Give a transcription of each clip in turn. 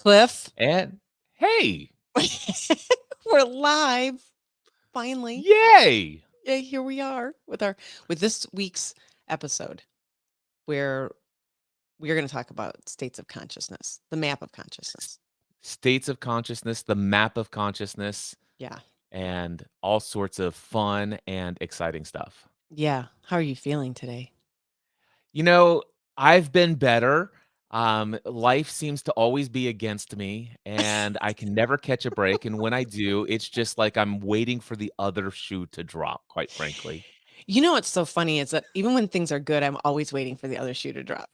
Cliff, And hey, we're live finally. yay! Yeah, here we are with this week's episode where we are going to talk about states of consciousness, the map of S- consciousness. States of consciousness, the map of consciousness, Yeah. and all sorts of fun and exciting stuff. Yeah. How are you feeling today? You know, I've been better. Life seems to always be against me, and I can never catch a break. And when I do, it's just like I'm waiting for the other shoe to drop, quite frankly. You know what's so funny is that even when things are good, I'm always waiting for the other shoe to drop.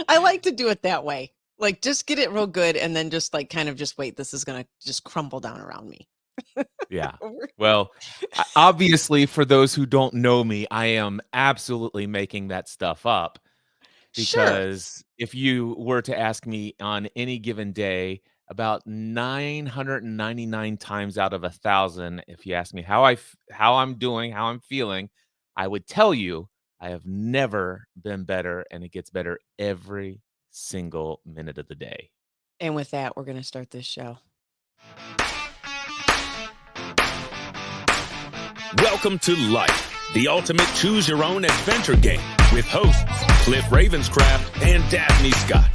I like to do it that way. Like just get it real good and then just like kind of just wait. This is going to just crumble down around me. Yeah. Well, obviously, for those who don't know me, I am absolutely making that stuff up. Sure. Because if you were to ask me on any given day, about 999 times out of 1,000, if you ask me how I'm doing, how I'm feeling, I would tell you I have never been better, and it gets better every single minute of the day. And with that, we're going to start this show. Welcome to Life, the ultimate choose-your-own adventure game with hosts Cliff Ravenscraft and Daphne Scott.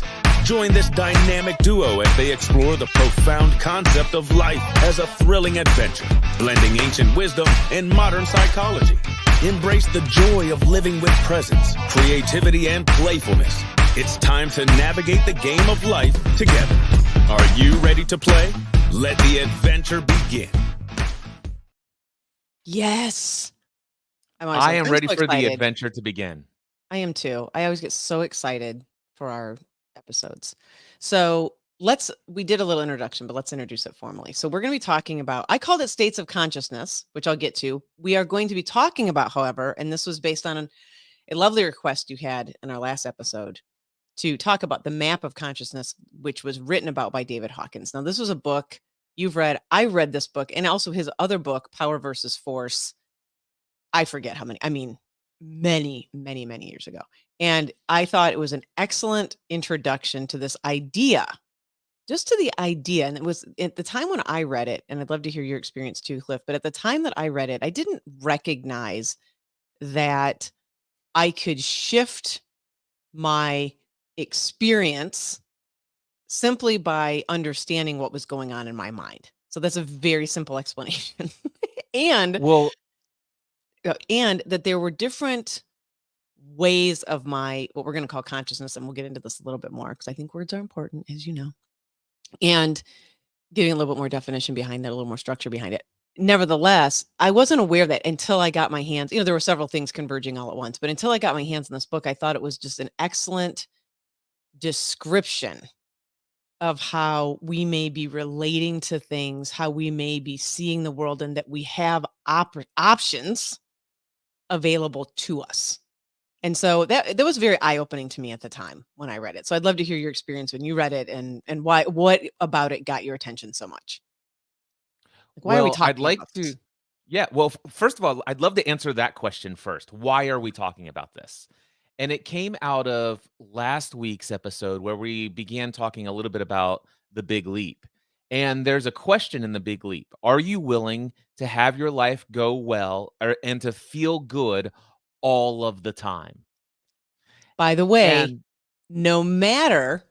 Join this dynamic duo as they explore the profound concept of life as a thrilling adventure, blending ancient wisdom and modern psychology. Embrace the joy of living with presence, creativity, and playfulness. It's time to navigate the game of life together. Are you ready to play? Let the adventure begin. Yes. I am I'm ready so for the excited. adventure to begin. I am too. I always get so excited for our episodes. So we did a little introduction, but let's introduce it formally. So we're going to be talking about, I called it states of consciousness, which I'll get to. We are going to be talking about, however, and this was based on a lovely request you had in our last episode to talk about the map of consciousness, which was written about by David Hawkins. Now, this was a book you've read. I read this book and also his other book, Power versus Force. I forget how many, I mean, many, many, many years ago. And I thought it was an excellent introduction to this idea, just to the idea. And it was at the time when I read it, and I'd love to hear your experience too, Cliff. But at the time that I read it, I didn't recognize that I could shift my experience simply by understanding what was going on in my mind. So that's a very simple explanation. and Well, and that there were different ways of my what we're going to call consciousness, and we'll get into this a little bit more because I think words are important, as you know, and getting a little bit more definition behind that, a little more structure behind it. Nevertheless, I wasn't aware of that until I got my hands, there were several things converging all at once, but until I got my hands on this book, I thought it was just an excellent description of how we may be relating to things, how we may be seeing the world, and that we have options available to us. And so that was very eye-opening to me at the time when I read it. So I'd love to hear your experience when you read it and what about it got your attention so much? Like, why are we well, I'd talking like about to this? yeah, well, first of all, I'd love to answer that question first. Why are we talking about this? And it came out of last week's episode where we began talking a little bit about the big leap. And there's a question in the big leap. Are you willing to have your life go well and to feel good all of the time? By the way, And no matter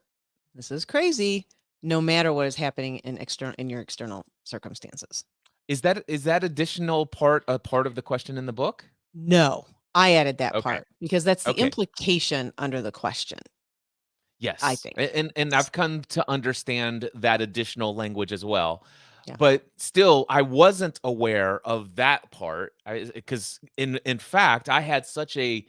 this is crazy, no matter what is happening in your external circumstances. is that additional part a part of the question in the book? No, I added that Okay. part because that's the Okay. implication under the question, I Yes, think. and I've come to understand that additional language as well, Yeah. but still, I wasn't aware of that part, because in fact, I had such a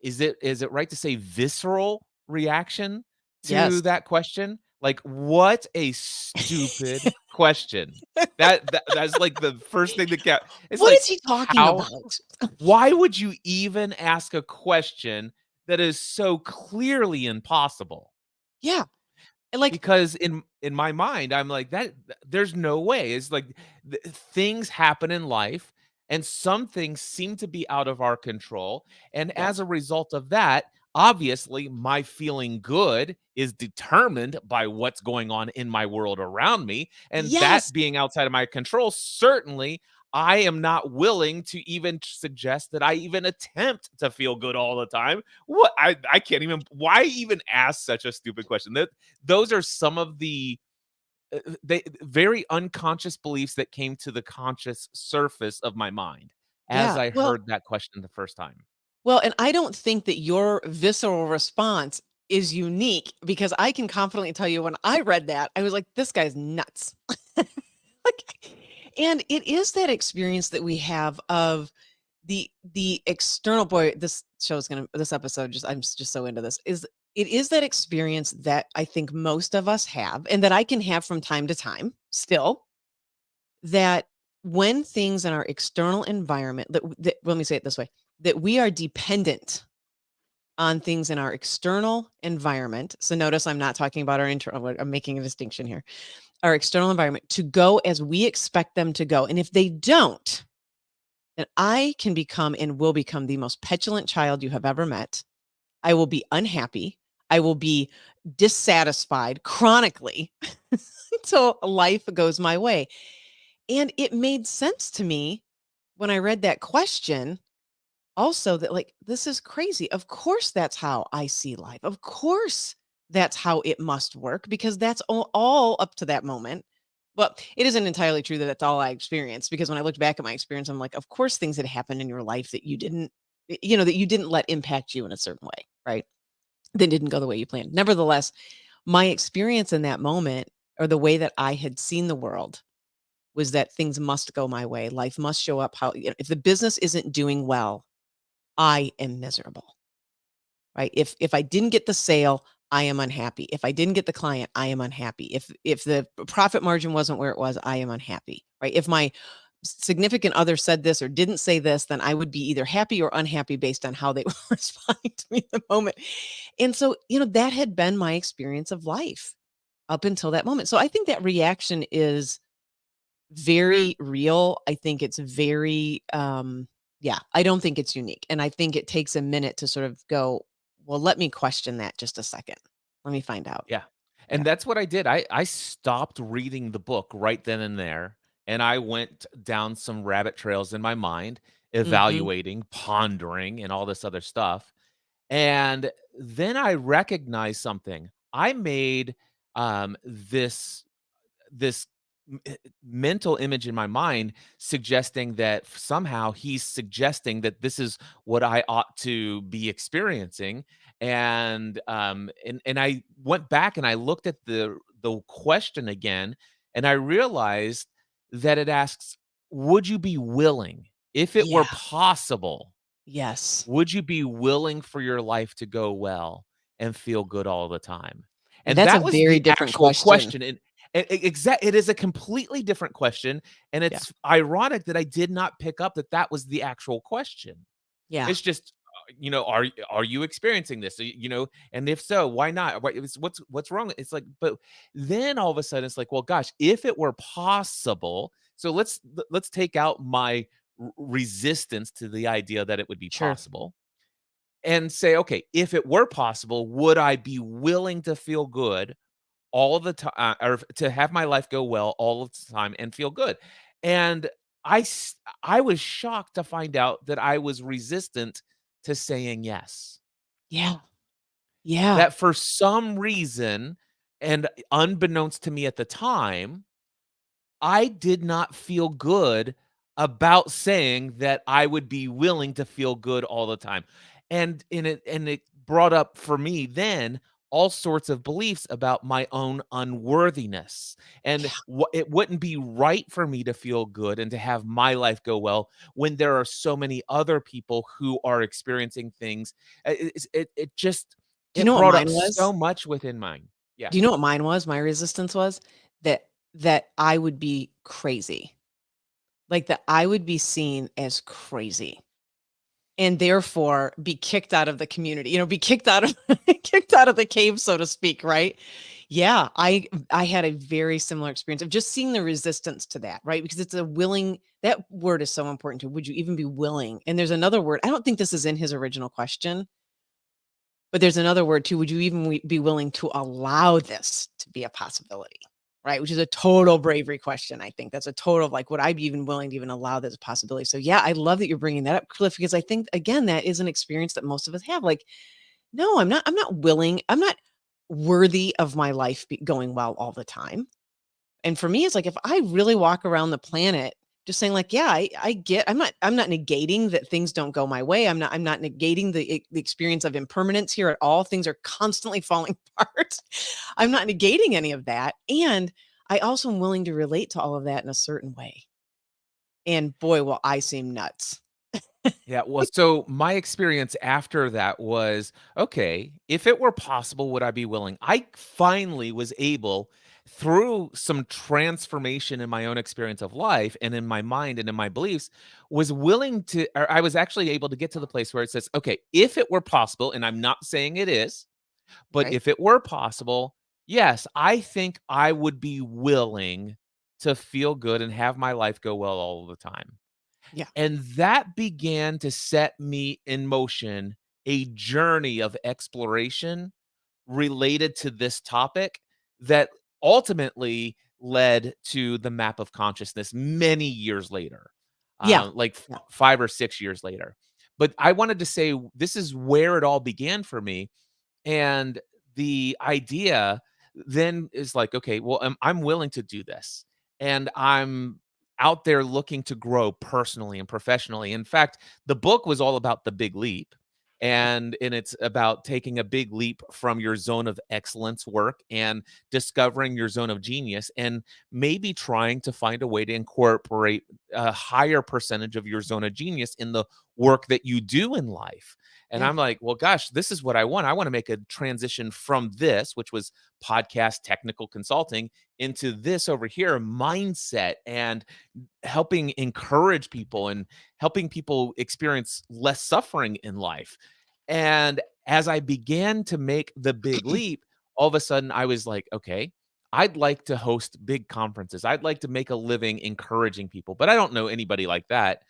is it right to say visceral reaction to Yes. that question? Like, what a stupid question. That's like the first thing that got it's What like, is he talking how about? why would you even ask a question that is so clearly impossible? Yeah. And like, Because in my mind, I'm like, there's no way. It's like things happen in life, and some things seem to be out of our control. And yeah. as a result of that, Obviously, my feeling good is determined by what's going on in my world around me, and that Yes. being outside of my control, certainly I am not willing to even suggest that I even attempt to feel good all the time. What I can't even, why even ask such a stupid question? That those are some of the they very unconscious beliefs that came to the conscious surface of my mind as Yeah. I Well, heard that question the first time. and I don't think that your visceral response is unique, because I can confidently tell you when I read that, I was like, this guy's nuts. Like, and it is that experience that we have of the external. Boy, this episode, just I'm just so into this, is it is that experience that I think most of us have, and that I can have from time to time still, that when things in our external environment, that let me say it this way, that we are dependent on things in our external environment. So notice I'm not talking about our internal, I'm making a distinction here. Our external environment to go as we expect them to go. And if they don't, then I can become and will become the most petulant child you have ever met. I will be unhappy. I will be dissatisfied chronically until life goes my way. And it made sense to me when I read that question also, that like, this is crazy. Of course, that's how I see life. Of course, that's how it must work, because that's all up to that moment. But it isn't entirely true that that's all I experienced, because when I looked back at my experience, I'm like, of course, things had happened in your life that you didn't, that you didn't let impact you in a certain way, right? That didn't go the way you planned. Nevertheless, my experience in that moment, or the way that I had seen the world, was that things must go my way. Life must show up how, if the business isn't doing well, I am miserable, right? If I didn't get the sale, I am unhappy. If I didn't get the client, I am unhappy. If the profit margin wasn't where it was, I am unhappy, right? If my significant other said this or didn't say this, then I would be either happy or unhappy based on how they were responding to me in the moment. And so, that had been my experience of life up until that moment. So I think that reaction is very real. I think it's very, yeah, I don't think it's unique. And I think it takes a minute to sort of go, well, let me question that just a second. Let me find out. Yeah. Yeah. And that's what I did. I stopped reading the book right then and there, and I went down some rabbit trails in my mind, Hmm. evaluating, pondering, and all this other stuff. And then I recognized something. I made this mental image in my mind suggesting that somehow he's suggesting that this is what I ought to be experiencing. And I went back and I looked at the question again, and I realized that it asks, would you be willing, if it were Yeah. possible, Yes. would you be willing for your life to go well and feel good all the time? And And that's a that was very the different actual question. question, and it is a completely different question, and Yeah. it's ironic that I did not pick up that that was the actual question. Yeah. It's just, are you experiencing this? And if so, why not? What's wrong? It's like, but then all of a sudden it's like, well, gosh, if it were possible, so let's take out my resistance to the idea that it would be Sure. possible and say, okay, if it were possible, would I be willing to feel good all the time, or to have my life go well all of the time and feel good? And I was shocked to find out that I was resistant to saying yes. Yeah. Yeah. That for some reason, and unbeknownst to me at the time, I did not feel good about saying that I would be willing to feel good all the time. And it brought up for me then all sorts of beliefs about my own unworthiness. And Yeah. it wouldn't be right for me to feel good and to have my life go well when there are so many other people who are experiencing things. It just Do you it know what brought up mine was? so much within mine. Yeah. Do you know what mine was? My resistance was that I would be crazy. Like, that I would be seen as crazy, and therefore be kicked out of the community, be kicked out of kicked out of the cave, so to speak, right? Yeah, I had a very similar experience of just seeing the resistance to that, right? Because it's a willing, that word is so important to, would you even be willing? And there's another word, I don't think this is in his original question, But there's another word too. Would you even be willing to allow this to be a possibility? Right. Which is a total bravery question. I think that's a total like, would I be even willing to even allow this possibility? So yeah, I love that you're bringing that up, Cliff, because I think again, that is an experience that most of us have. Like, no, I'm not willing. I'm not worthy of my life going well all the time. And for me, it's like if I really walk around the planet just saying like, yeah, I get I'm not negating that things don't go my way. I'm not negating the experience of impermanence here at all. Things are constantly falling apart. I'm not negating any of that. And I also am willing to relate to all of that in a certain way. And boy, will I seem nuts. Yeah, well, so my experience after that was, okay, if it were possible, would I be willing? I finally was able, through some transformation in my own experience of life and in my mind and in my beliefs, was willing to, or I was actually able to get to the place where it says, okay, if it were possible, and I'm not saying it is, but Okay. if it were possible, yes, I think I would be willing to feel good and have my life go well all the time. Yeah. And that began to set me in motion a journey of exploration related to this topic that ultimately led to the map of consciousness many years later, Yeah. like Yeah. 5 or 6 years later. But I wanted to say this is where it all began for me. And the idea then is like, okay, well, I'm willing to do this. And I'm out there looking to grow personally and professionally. In fact, the book was all about the big leap. And it's about taking a big leap from your zone of excellence work and discovering your zone of genius and maybe trying to find a way to incorporate a higher percentage of your zone of genius in the work that you do in life. And Yeah. I'm like, well, gosh, this is what I want. I want to make a transition from this, which was podcast technical consulting, into this over here, mindset and helping encourage people and helping people experience less suffering in life. And as I began to make the big leap, all of a sudden I was like, okay, I'd like to host big conferences. I'd like to make a living encouraging people, but I don't know anybody like that.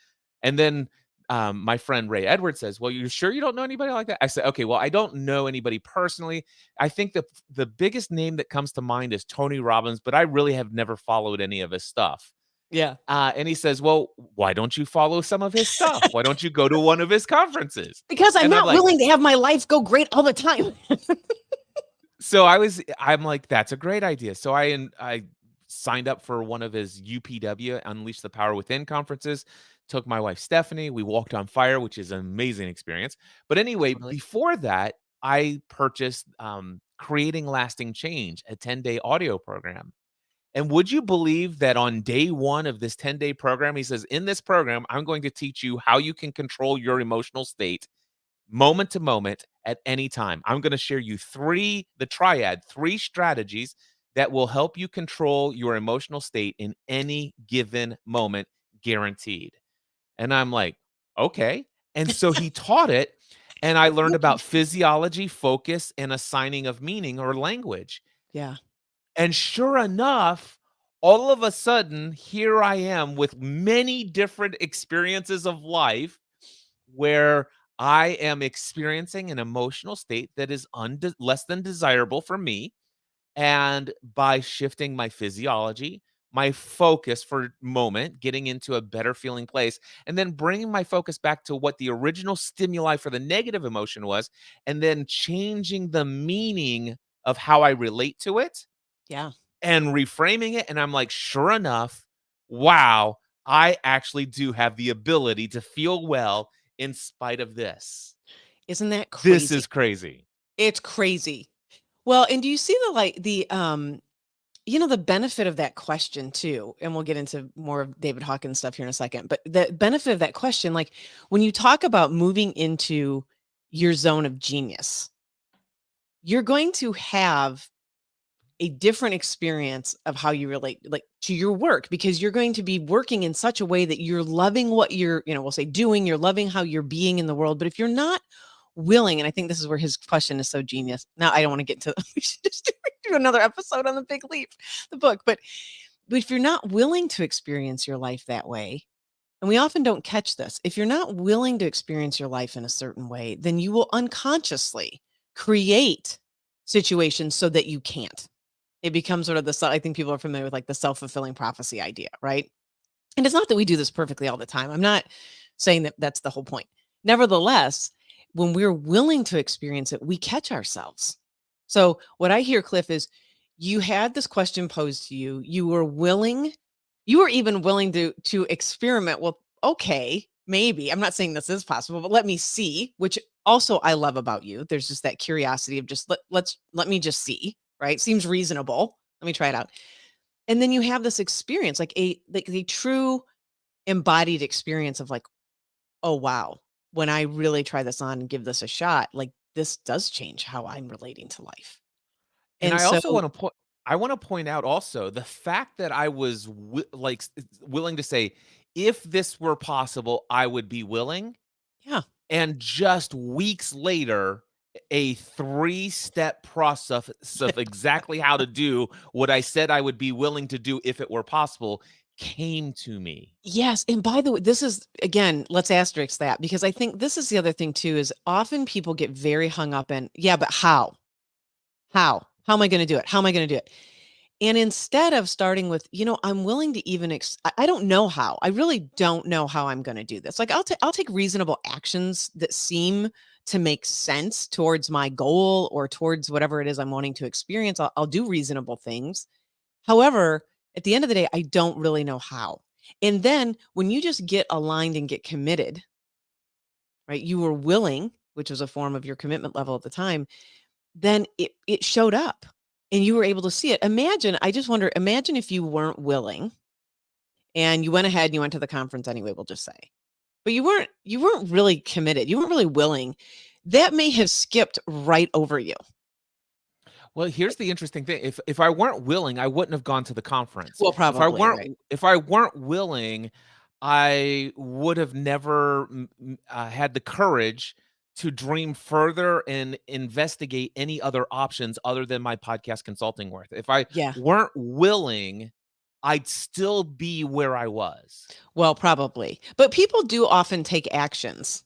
And then my friend Ray Edwards says, "Well, you sure you don't know anybody like that?" I said, "Okay, well, I don't know anybody personally. I think the biggest name that comes to mind is Tony Robbins, but I really have never followed any of his stuff." Yeah. And he says, "Well, why don't you follow some of his stuff? Why don't you go to one of his conferences?" Because I'm And I'm not like, willing to have my life go great all the time. I'm like, "That's a great idea." So I signed up for one of his UPW, Unleash the Power Within conferences, took my wife Stephanie, we walked on fire, which is an amazing experience. But anyway, Totally. before that, I purchased Creating Lasting Change, a 10-day audio program. And would you believe that on day 1 of this 10-day program, he says, "In this program, I'm going to teach you how you can control your emotional state moment to moment at any time. I'm going to share you the triad, 3 strategies that will help you control your emotional state in any given moment, guaranteed." And I'm like, okay. And so he taught it, and I learned Okay. about physiology, focus, and assigning of meaning or language. Yeah. And sure enough, all of a sudden, here I am with many different experiences of life where I am experiencing an emotional state that is less than desirable for me. And by shifting my physiology, my focus for moment, getting into a better feeling place, and then bringing my focus back to what the original stimuli for the negative emotion was, and then changing the meaning of how I relate to it Yeah. and reframing it. And I'm like, sure enough, wow, I actually do have the ability to feel well in spite of this. Isn't that This crazy? is crazy. It's crazy. Well, and do you see the benefit of that question too? And we'll get into more of David Hawkins stuff here in a second. But the benefit of that question, like when you talk about moving into your zone of genius, you're going to have a different experience of how you relate like to your work because you're going to be working in such a way that you're loving what we'll say doing, you're loving how you're being in the world. But if you're not willing, and I think this is where his question is so genius. Now I don't want to get into we should just do another episode on the big leap, the book. But if you're not willing to experience your life that way, and we often don't catch this, if you're not willing to experience your life in a certain way, then you will unconsciously create situations so that you can't. It becomes sort of I think people are familiar with like the self-fulfilling prophecy idea, right? And it's not that we do this perfectly all the time. I'm not saying that that's the whole point. Nevertheless, when we're willing to experience it, we catch ourselves. So, what I hear, Cliff, is you had this question posed to you. You were even willing to experiment. Well, okay, maybe. I'm not saying this is possible, but let me see, which also I love about you. There's just that curiosity of just let me just see, right? Seems reasonable. Let me try it out. And then you have this experience, like a true embodied experience of like, oh wow, when I really try this on and give this a shot, like this does change how I'm relating to life. And And I so also want to point I want to point out also the fact that I was willing to say, if this were possible, I would be willing. yeah. And just weeks later, a 3-step process of exactly how to do what I said I would be willing to do if it were possible came to me. Yes, and by the way, this is again, let's asterisk that because I think this is the other thing too is often people get very hung up in, yeah, but how? How? How am I going to do it? How am I going to do it? And instead of starting with, I'm willing to even I don't know how. I really don't know how I'm going to do this. Like I'll take reasonable actions that seem to make sense towards my goal or towards whatever it is I'm wanting to experience. I'll do reasonable things. However, at the end of the day, I don't really know how. And then when you just get aligned and get committed, right? You were willing, which was a form of your commitment level at the time, then it showed up and you were able to see it. I just wonder, imagine if you weren't willing and you went ahead and you went to the conference anyway, we'll just say. But you weren't really committed. You weren't really willing. That may have skipped right over you. Well, here's the interesting thing. If I weren't willing, I wouldn't have gone to the conference. Well, probably, right. If I weren't willing, I would have never had the courage to dream further and investigate any other options other than my podcast consulting work. If I Yeah. weren't willing, I'd still be where I was. Well, probably. But people do often take actions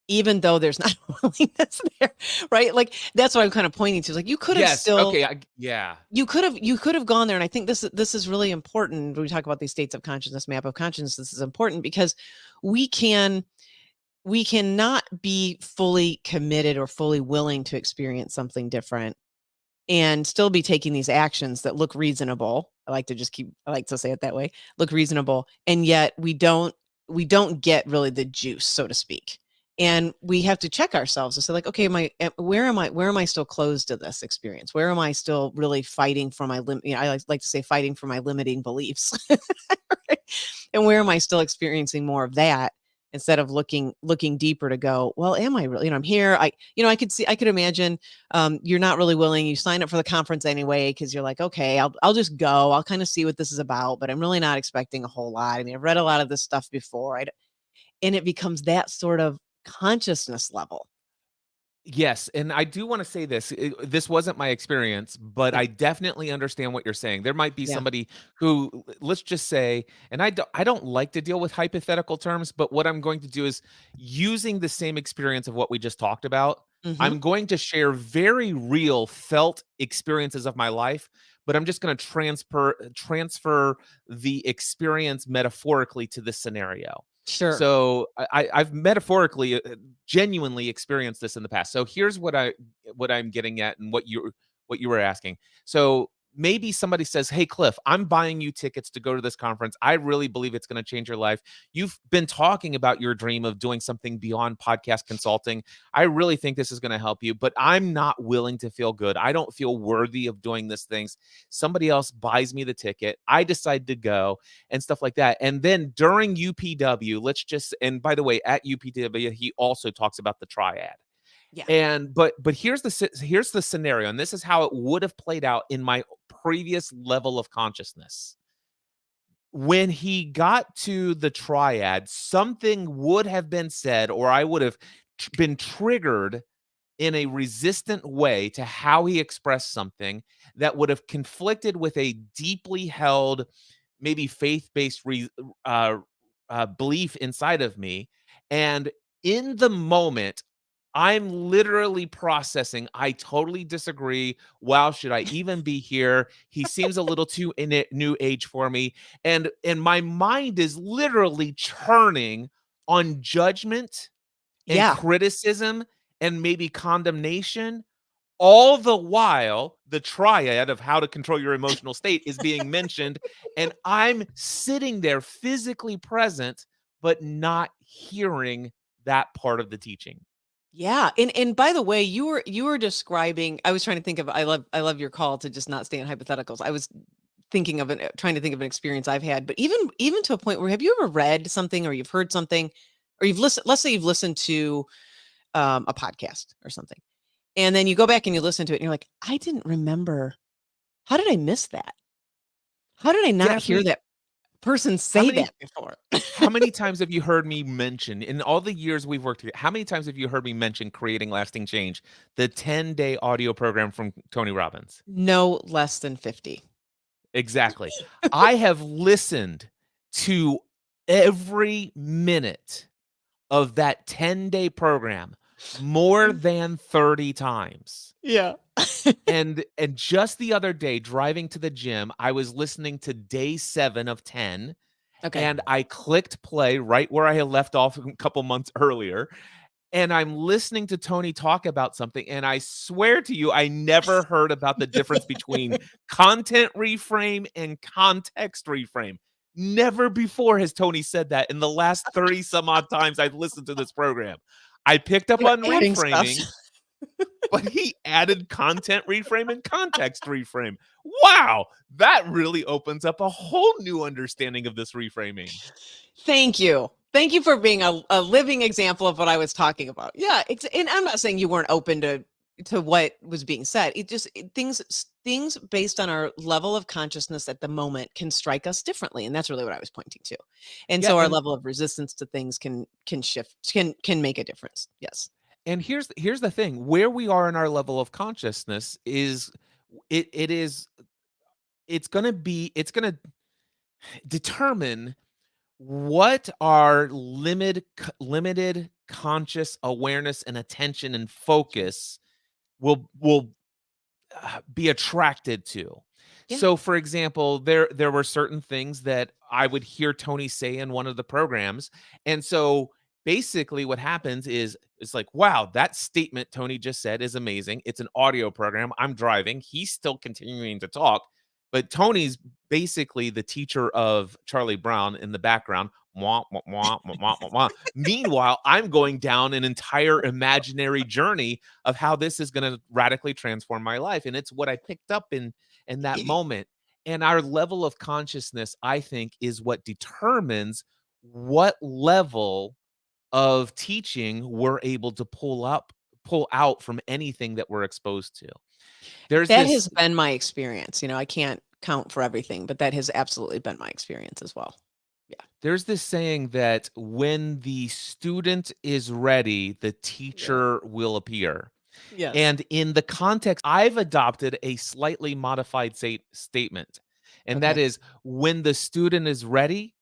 even though there's not willingness there, right? Like that's what I'm kind of pointing to. Like you could have Yes. still Okay. Yeah. you could have gone there. And I think this is really important when we talk about these states of consciousness, map of consciousness. This is important because we cannot be fully committed or fully willing to experience something different and still be taking these actions that look reasonable. I like to say it that way, look reasonable. And yet we don't get really the juice, so to speak. And we have to check ourselves and say like, okay, where am I still closed to this experience? Where am I still really fighting for my I like to say fighting for my limiting beliefs. Right? And where am I still experiencing more of that instead of looking deeper to go, well, am I really, I'm here. I could imagine you're not really willing. You sign up for the conference anyway because you're like, okay, I'll just go. I'll kind of see what this is about, but I'm really not expecting a whole lot. I mean, I've read a lot of this stuff before, and it becomes that sort of consciousness level. Yes, and I do wanna say this, this wasn't my experience, but Yeah, I definitely understand what you're saying. There might be yeah, somebody who, let's just say, and I don't like to deal with hypothetical terms, but what I'm going to do is using the same experience of what we just talked about, hmm I'm going to share very real felt experiences of my life, but I'm just gonna transfer the experience metaphorically to this scenario. sure, So I've metaphorically, genuinely experienced this in the past. So here's what I'm getting at, and what you were asking. So maybe somebody says, "Hey, Cliff, I'm buying you tickets to go to this conference. I really believe it's going to change your life. You've been talking about your dream of doing something beyond podcast consulting. I really think this is going to help you, but I'm not willing to feel good. I don't feel worthy of doing these things. Somebody else buys me the ticket. I decide to go and stuff like that. And then during UPW, and by the way, at UPW, he also talks about the triad. yeah, And but here's the scenario, and this is how it would have played out in my previous level of consciousness. When he got to the triad, something would have been said, or I would have been triggered in a resistant way to how he expressed something that would have conflicted with a deeply held, maybe faith-based belief inside of me. And in the moment, I'm literally processing. I totally disagree. Wow, should I even be here? He seems a little too in it new age for me. And my mind is literally churning on judgment and Yeah. criticism and maybe condemnation. All the while, the triad of how to control your emotional state is being mentioned. And I'm sitting there physically present, but not hearing that part of the teaching. Yeah, and by the way, you were describing. I was trying to think of. I love your call to just not stay in hypotheticals. I was thinking of trying to think of an experience I've had, but even to a point where have you ever read something or you've heard something or you've listened? Let's say you've listened to a podcast or something, and then you go back and you listen to it, and you're like, I didn't remember. How did I miss that? How did I not hear Daphne, that person how say many that before? how many times have you heard me mention in all the years we've worked together? How many times have you heard me mention creating lasting change, the 10-day audio program from Tony Robbins? No less than 50. Exactly. I have listened to every minute of that 10-day program more than 30 times. Yeah. And just the other day driving to the gym, I was listening to day 7 of 10 Okay. and I clicked play right where I had left off a couple months earlier. And I'm listening to Tony talk about something, and I swear to you, I never heard about the difference between content reframe and context reframe. Never before has Tony said that in the last 30 some odd times I've listened to this program. I picked up You're on adding stuff. reframing, but he added content reframe and context reframe. Wow, that really opens up a whole new understanding of this reframing. Thank you. Thank you for being a living example of what I was talking about. Yeah, and I'm not saying you weren't open to what was being said. Things based on our level of consciousness at the moment can strike us differently, and that's really what I was pointing to. And Yeah, so our and level of resistance to things can shift, can make a difference. Yes. And here's the thing, where we are in our level of consciousness is it is it's gonna determine what our limited conscious awareness and attention and focus will be attracted to. Yeah. So, for example, there were certain things that I would hear Tony say in one of the programs, and so basically what happens is it's like, wow, that statement Tony just said is amazing. It's an audio program. I'm driving. He's still continuing to talk, but Tony's basically the teacher of Charlie Brown in the background. Mwah, mwah, mwah, mwah, mwah, mwah, mwah. Meanwhile, I'm going down an entire imaginary journey of how this is going to radically transform my life. And it's what I picked up in that moment. And our level of consciousness, I think, is what determines what level of teaching we're able to pull out from anything that we're exposed to. There's That this has been my experience. I can't count for everything, but that has absolutely been my experience as well. Yeah. there's this saying that when the student is ready, the teacher will appear. Yes. And in the context, I've adopted a slightly modified statement. And that Okay. is when the student is ready,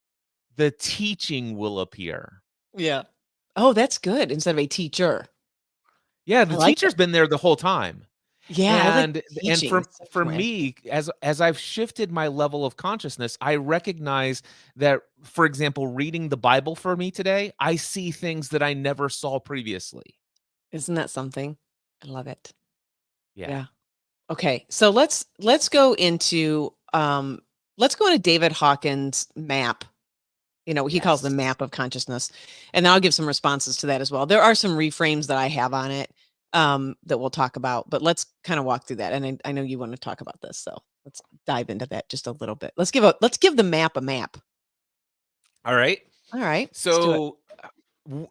the teaching will appear. Yeah. Oh, that's good. Instead of a teacher. Yeah, I the like it. teacher's been there the whole time. Yeah, I like And teaching for from it. me, as I've shifted my level of consciousness, I recognize that, for example, reading the Bible for me today, I see things that I never saw previously. Isn't that something? I love it. Yeah. Yeah. Okay. So let's go into David Hawkins' map. He calls the Yes. map of consciousness. And I'll give some responses to that as well. There are some reframes that I have on it that we'll talk about, but let's kind of walk through that. And I know you want to talk about this, so let's dive into that just a little bit. Let's give the map a map. All right. All right. Let's do it. So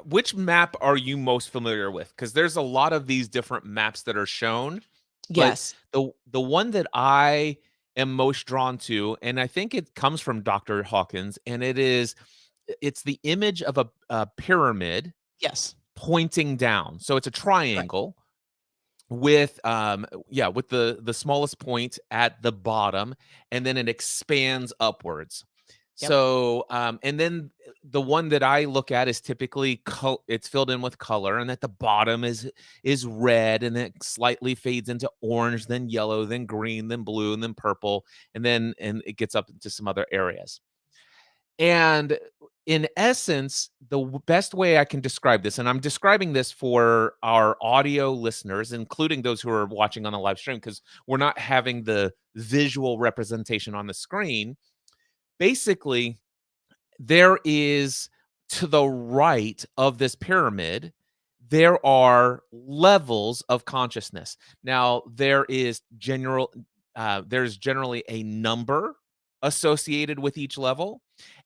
which map are you most familiar with? Because there's a lot of these different maps that are shown, but Yes. the one that I am most drawn to, and I think it comes from Dr. Hawkins, and it's the image of a pyramid Yes. pointing down. So it's a Right. triangle with with the smallest point at the bottom, and then it expands upwards. Yep. So, and then the one that I look at is typically it's filled in with color, and at the bottom is red, and then it slightly fades into orange, then yellow, then green, then blue, and then purple, and it gets up into some other areas. And in essence, the best way I can describe this, and I'm describing this for our audio listeners, including those who are watching on the live stream, because we're not having the visual representation on the screen. Basically, there is to the right of this pyramid, there are levels of consciousness. Now, there's generally a number associated with each level,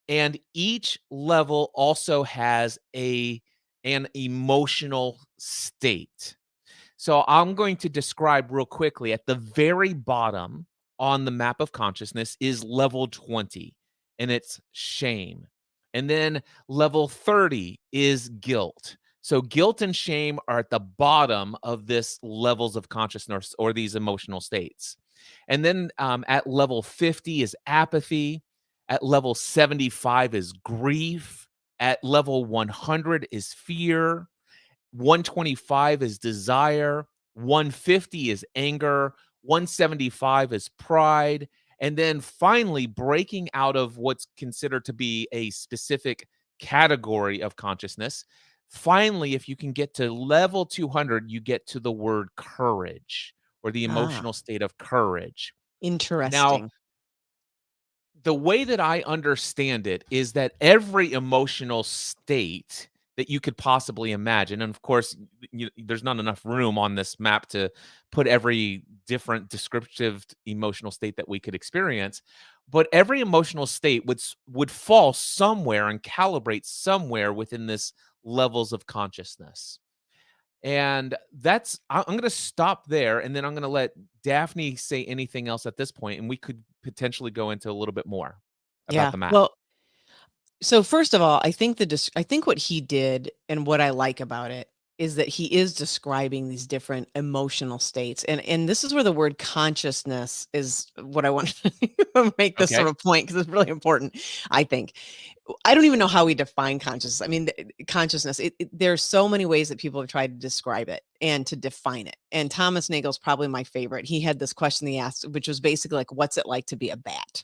and each level also has an emotional state. So I'm going to describe real quickly at the very bottom on the map of consciousness is level 20, and it's shame. And then level 30 is guilt. So guilt and shame are at the bottom of this levels of consciousness or these emotional states. And then at level 50 is apathy. At level 75 is grief. At level 100 is fear. 125 is desire, 150 is anger, 175 is pride, and then finally breaking out of what's considered to be a specific category of consciousness. Finally, if you can get to level 200, you get to the word courage or the Ah, emotional state of courage. Now, interesting. the way that I understand it is that every emotional state that you could possibly imagine, and of course, there's not enough room on this map to put every different descriptive emotional state that we could experience, but every emotional state would fall somewhere and calibrate somewhere within this levels of consciousness. And I'm going to stop there, and then I'm going to let Daphne say anything else at this point, and we could potentially go into a little bit more about Yeah. the map. Well, so first of all, I think what he did and what I like about it is that he is describing these different emotional states. And this is where the word consciousness is what I want to make this sort Okay. of point because it's really important, I think. I don't even know how we define consciousness. I mean, consciousness, there's so many ways that people have tried to describe it and to define it. And Thomas Nagel's probably my favorite. He had this question he asked, which was basically like, what's it like to be a bat?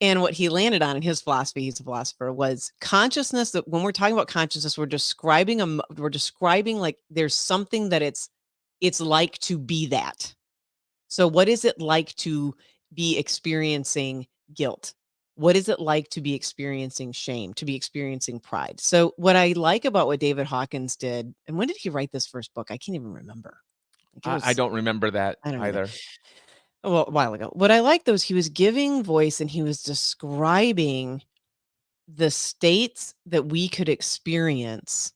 And what he landed on in his philosophy, he's a philosopher, was consciousness. That when we're talking about consciousness, we're describing like there's something that it's like to be that. So what is it like to be experiencing guilt? What is it like to be experiencing shame, to be experiencing pride? So what I like about what David Hawkins did, and when did he write this first book? I can't even remember. Like it I was, don't remember that I don't either. either. Well, a while ago. What I like though is he was giving voice and he was describing the states that we could experience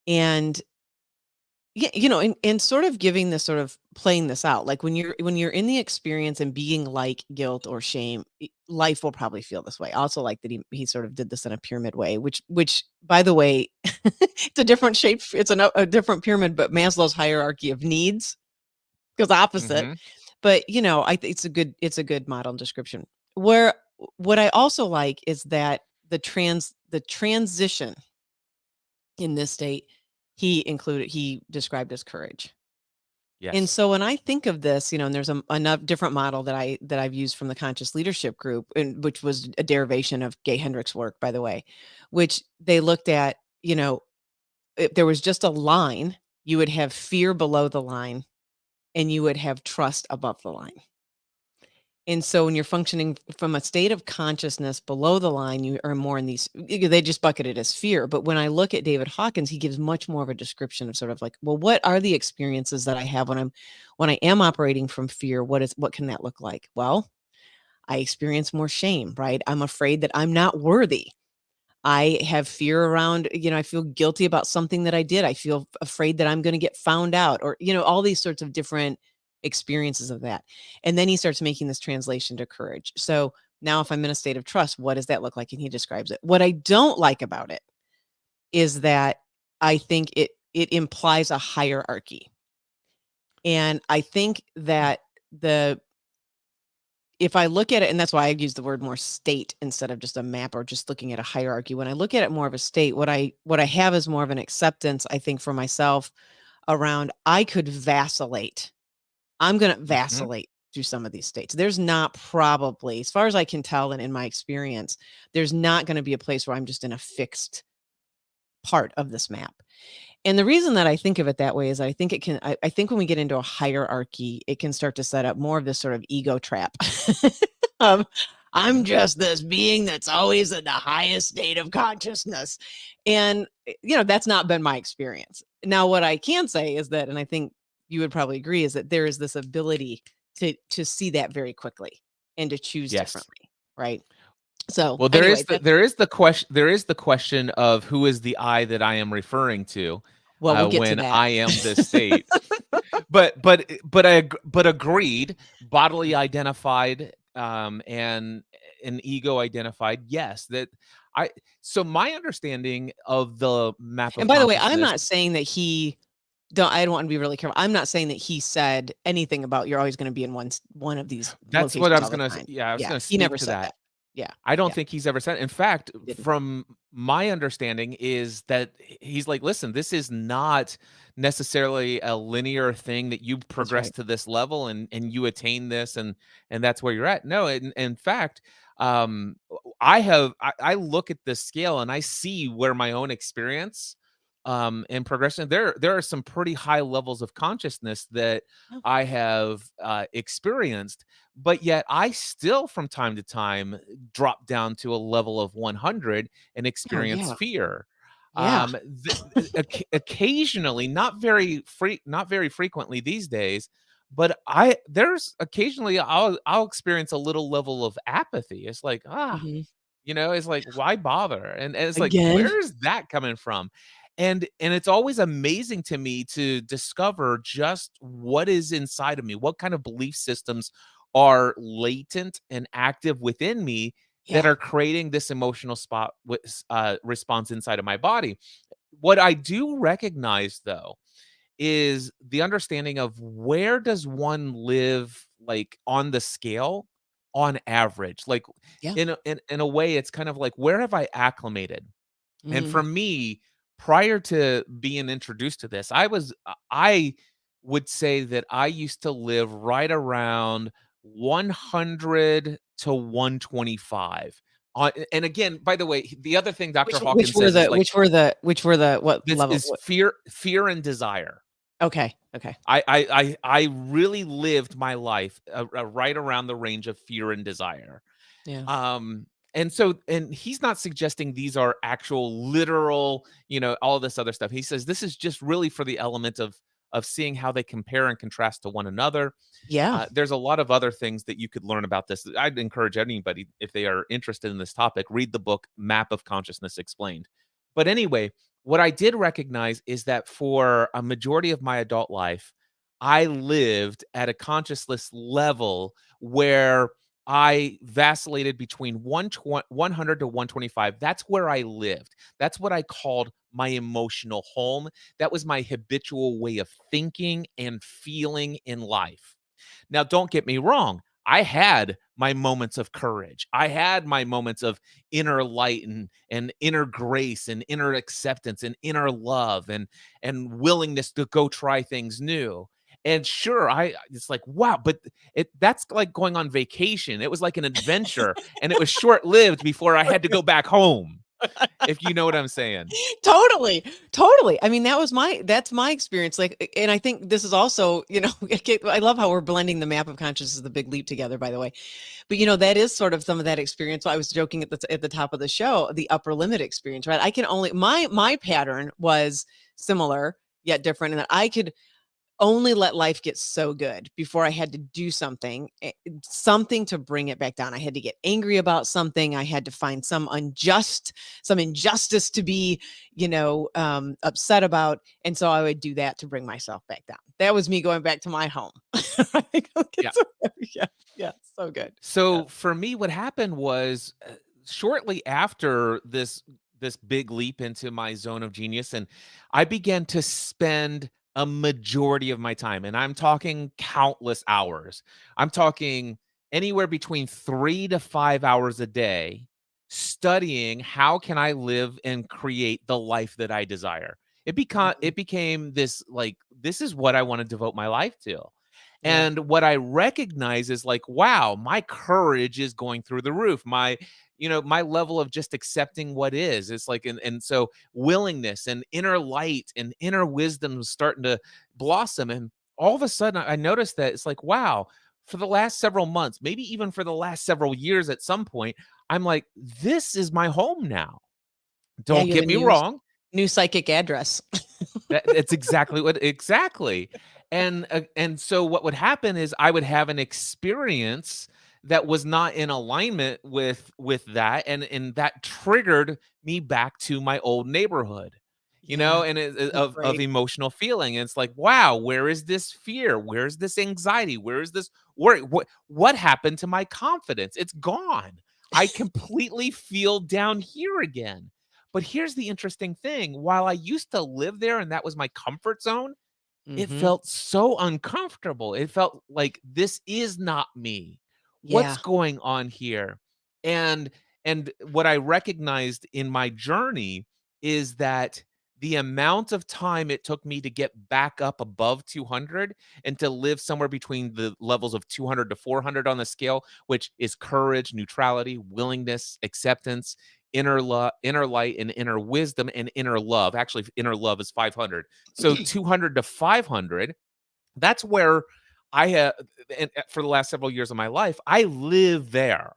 and yeah, and sort of giving this sort of playing this out. Like when you're in the experience and being like guilt or shame, life will probably feel this way. I also like that he sort of did this in a pyramid way, which by the way, it's a different shape. It's a different pyramid, but Maslow's hierarchy of needs goes opposite. Mhm. But I think it's a good model description. Where what I also like is that the transition in this state he described as courage. And Yes. so when I think of this, and there's another different model that I've used from the conscious leadership group, and which was a derivation of Gay Hendricks' work, by the way, which they looked at, if there was just a line, you would have fear below the line and you would have trust above the line. And so when you're functioning from a state of consciousness below the line, you are more in they just bucket it as fear. But when I look at David Hawkins, he gives much more of a description of sort of like, well, what are the experiences that I have when I am operating from fear? What can that look like? Well, I experience more shame, right? I'm afraid that I'm not worthy. I have fear around, I feel guilty about something that I did. I feel afraid that I'm going to get found out or, all these sorts of different experiences of that. And then he starts making this translation to courage. So now if I'm in a state of trust, what does that look like? And he describes it. What I don't like about it is that I think it implies a hierarchy. And I think that if I look at it, and that's why I use the word more state instead of just a map or just looking at a hierarchy. When I look at it more of a state, what I have is more of an acceptance, I think, for myself around I could vacillate. I'm going to Mhm. vacillate through some of these states. There's not probably, as far as I can tell and in my experience, there's not going to be a place where I'm just in a fixed part of this map. And the reason that I think of it that way is I think it can, I think when we get into a hierarchy, it can start to set up more of this sort of ego trap. um, I'm Mhm. just this being that's always in the highest state of consciousness. And, you know, that's not been my experience. Now, what I can say is that, and I think you would probably agree, is that there is this ability to see that very quickly and to choose Yes. differently. Right. So Well, anyway, that's, there is the question of who is the I that I am referring to well, we'll get to when that. I am this state. But agreed, bodily identified, and an ego identified. Yes, that I. So my understanding of the map of And by the way, I'm consciousness. not saying that I don't want to be really careful. I'm not saying that he said anything about you're always going to be in one of these That's what I locations was all the gonna. time. Yeah, I was Yeah, gonna he speak never to said that. that. Yeah, I don't yeah, think he's ever said. In fact, he didn't. from my understanding is that he's like, listen, this is not necessarily a linear thing that you That's progress right. to this level and you attain this and that's where you're at. No, in fact, um, I look at the scale and I see where my own experience and progression there are some pretty high levels of consciousness that Oh, I have experienced, but yet I still from time to time drop down to a level of 100 and oh experience yeah, fear. yeah. Occasionally, not very frequently these days, but I there's occasionally I'll experience a little level of apathy. It's like, Hmm. it's like, why bother? And it's like, Again. where is that coming from? And it's always amazing to me to discover just what is inside of me, what kind of belief systems are latent and active within me that Yeah, are creating this emotional response inside of my body. What I do recognize though is the understanding of where does one live like on the scale on average, like yeah. in a way it's kind of like where have I acclimated. And Hmm. for me, prior to being introduced to this, I would say that I used to live right around 100 to 125. And again, by the way, the other thing Dr. Which Hawkins were says is the like what this level? is fear and desire. Okay, okay. I really lived my life right around the range of fear and desire. Yeah, Um, and he's not suggesting these are actual literal, all this other stuff. He says this is just really for the element of seeing how they compare and contrast to one another. yeah, There's a lot of other things that you could learn about this. I'd encourage anybody, if they are interested in this topic, read the book Map of Consciousness Explained. But anyway, what I did recognize is that for a majority of my adult life, I lived at a consciousness level where I vacillated between 100 to 125. That's where I lived. That's what I called my emotional home. That was my habitual way of thinking and feeling in life. Now, don't get me wrong. I had my moments of courage. I had my moments of inner light and inner grace and inner acceptance and inner love and willingness to go try things new. And sure, I it's like, wow, but that's like going on vacation. It was like an adventure and it was short-lived before I had to go back home, if you know what I'm saying. totally, totally. I mean, that's my experience. Like, and I think this is also, I love how we're blending the map of consciousness, the big leap together. By the way, but that is sort of some of that experience. I was joking at the top of the show, the upper limit experience, right? I can only my pattern was similar yet different, in that I could only let life get so good before I had to do something to bring it back down. I had to get angry about something. I had to find some injustice to be, upset about. And so I would do that to bring myself back down. That was me going back to my home. Right? Yeah. Yeah. Yeah. So good. Yeah. So for me, what happened was shortly after this big leap into my zone of genius, and I began to spend a majority of my time, and I'm talking countless hours. I'm talking anywhere between 3 to 5 hours a day studying how can I live and create the life that I desire. Mhm. It became this, like, this is what I want to devote my life to. Yeah. And what I recognize is, like, wow, my courage is going through the roof. My level of just accepting what is. It's like, and so willingness and inner light and inner wisdom was starting to blossom. And all of a sudden I noticed that it's like, wow, for the last several months, maybe even for the last several years at some point, I'm like, this is my home now. Yeah, Don't you have get a me wrong. new psychic address. That's exactly. And so what would happen is I would have an experience that was not in alignment with that, and that triggered me back to my old neighborhood, Yeah, and that's of great. emotional feeling. And it's like, wow, where is this fear? Where's this anxiety? Where is this worry? What happened to my confidence? It's gone. I completely feel down here again. But here's the interesting thing, while I used to live there and that was my comfort zone, it Mhm. felt so uncomfortable. It felt like this is not me. What's Yeah. going on here? And and what I recognized in my journey is that the amount of time it took me to get back up above 200 and to live somewhere between the levels of 200 to 400 on the scale, which is courage, neutrality, willingness, acceptance, inner light, and inner wisdom, and inner love. Actually, inner love is 500. So 200 to 500, that's where I have, and for the last several years of my life, I live there.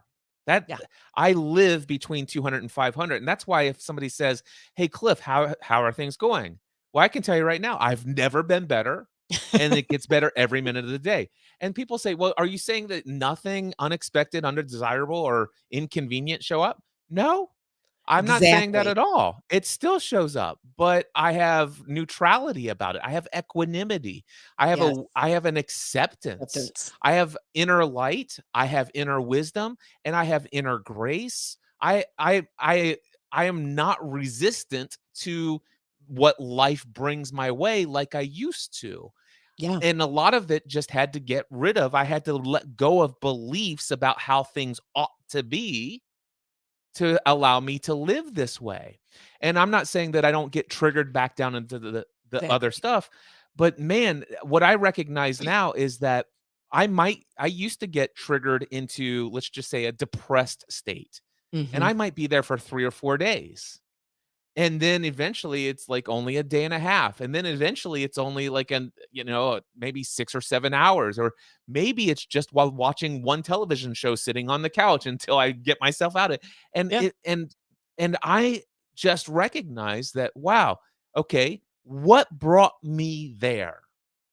That Yeah. I live between 200 and 500. And that's why if somebody says, "Hey Cliff, how are things going?" Well, I can tell you right now, I've never been better, and it gets better every minute of the day. And people say, "Well, are you saying that nothing unexpected, undesirable, or inconvenient show up?" No, I'm not saying that Exactly. at all. It still shows up, but I have neutrality about it. I have equanimity. Yes. I have an acceptance. Acceptance. I have inner light, I have inner wisdom, and I have inner grace. I am not resistant to what life brings my way like I used to. Yeah. And a lot of it just had to get rid of. I had to let go of beliefs about how things ought to be to allow me to live this way. And I'm not saying that I don't get triggered back down into the other Exactly. stuff, but man, what I recognize now is that I used to get triggered into, let's just say, a depressed state. And Mhm. I might be there for 3 or 4 days. And then eventually it's like only a day and a half. And then eventually it's only like maybe 6 or 7 hours, or maybe it's just while watching one television show sitting on the couch until I get myself out of it. And Yeah. I just recognize that, wow, okay, what brought me there?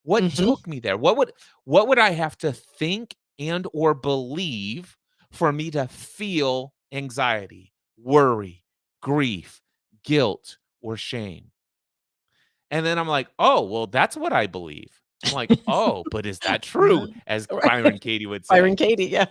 What Mhm. took me there? What would I have to think and or believe for me to feel anxiety, worry, grief, guilt, or shame? And then I'm like, "Oh, well, that's what I believe." I'm like, "Oh, but is that true?" Mhm. As Right. Byron Katie would Byron say. Katie, yeah.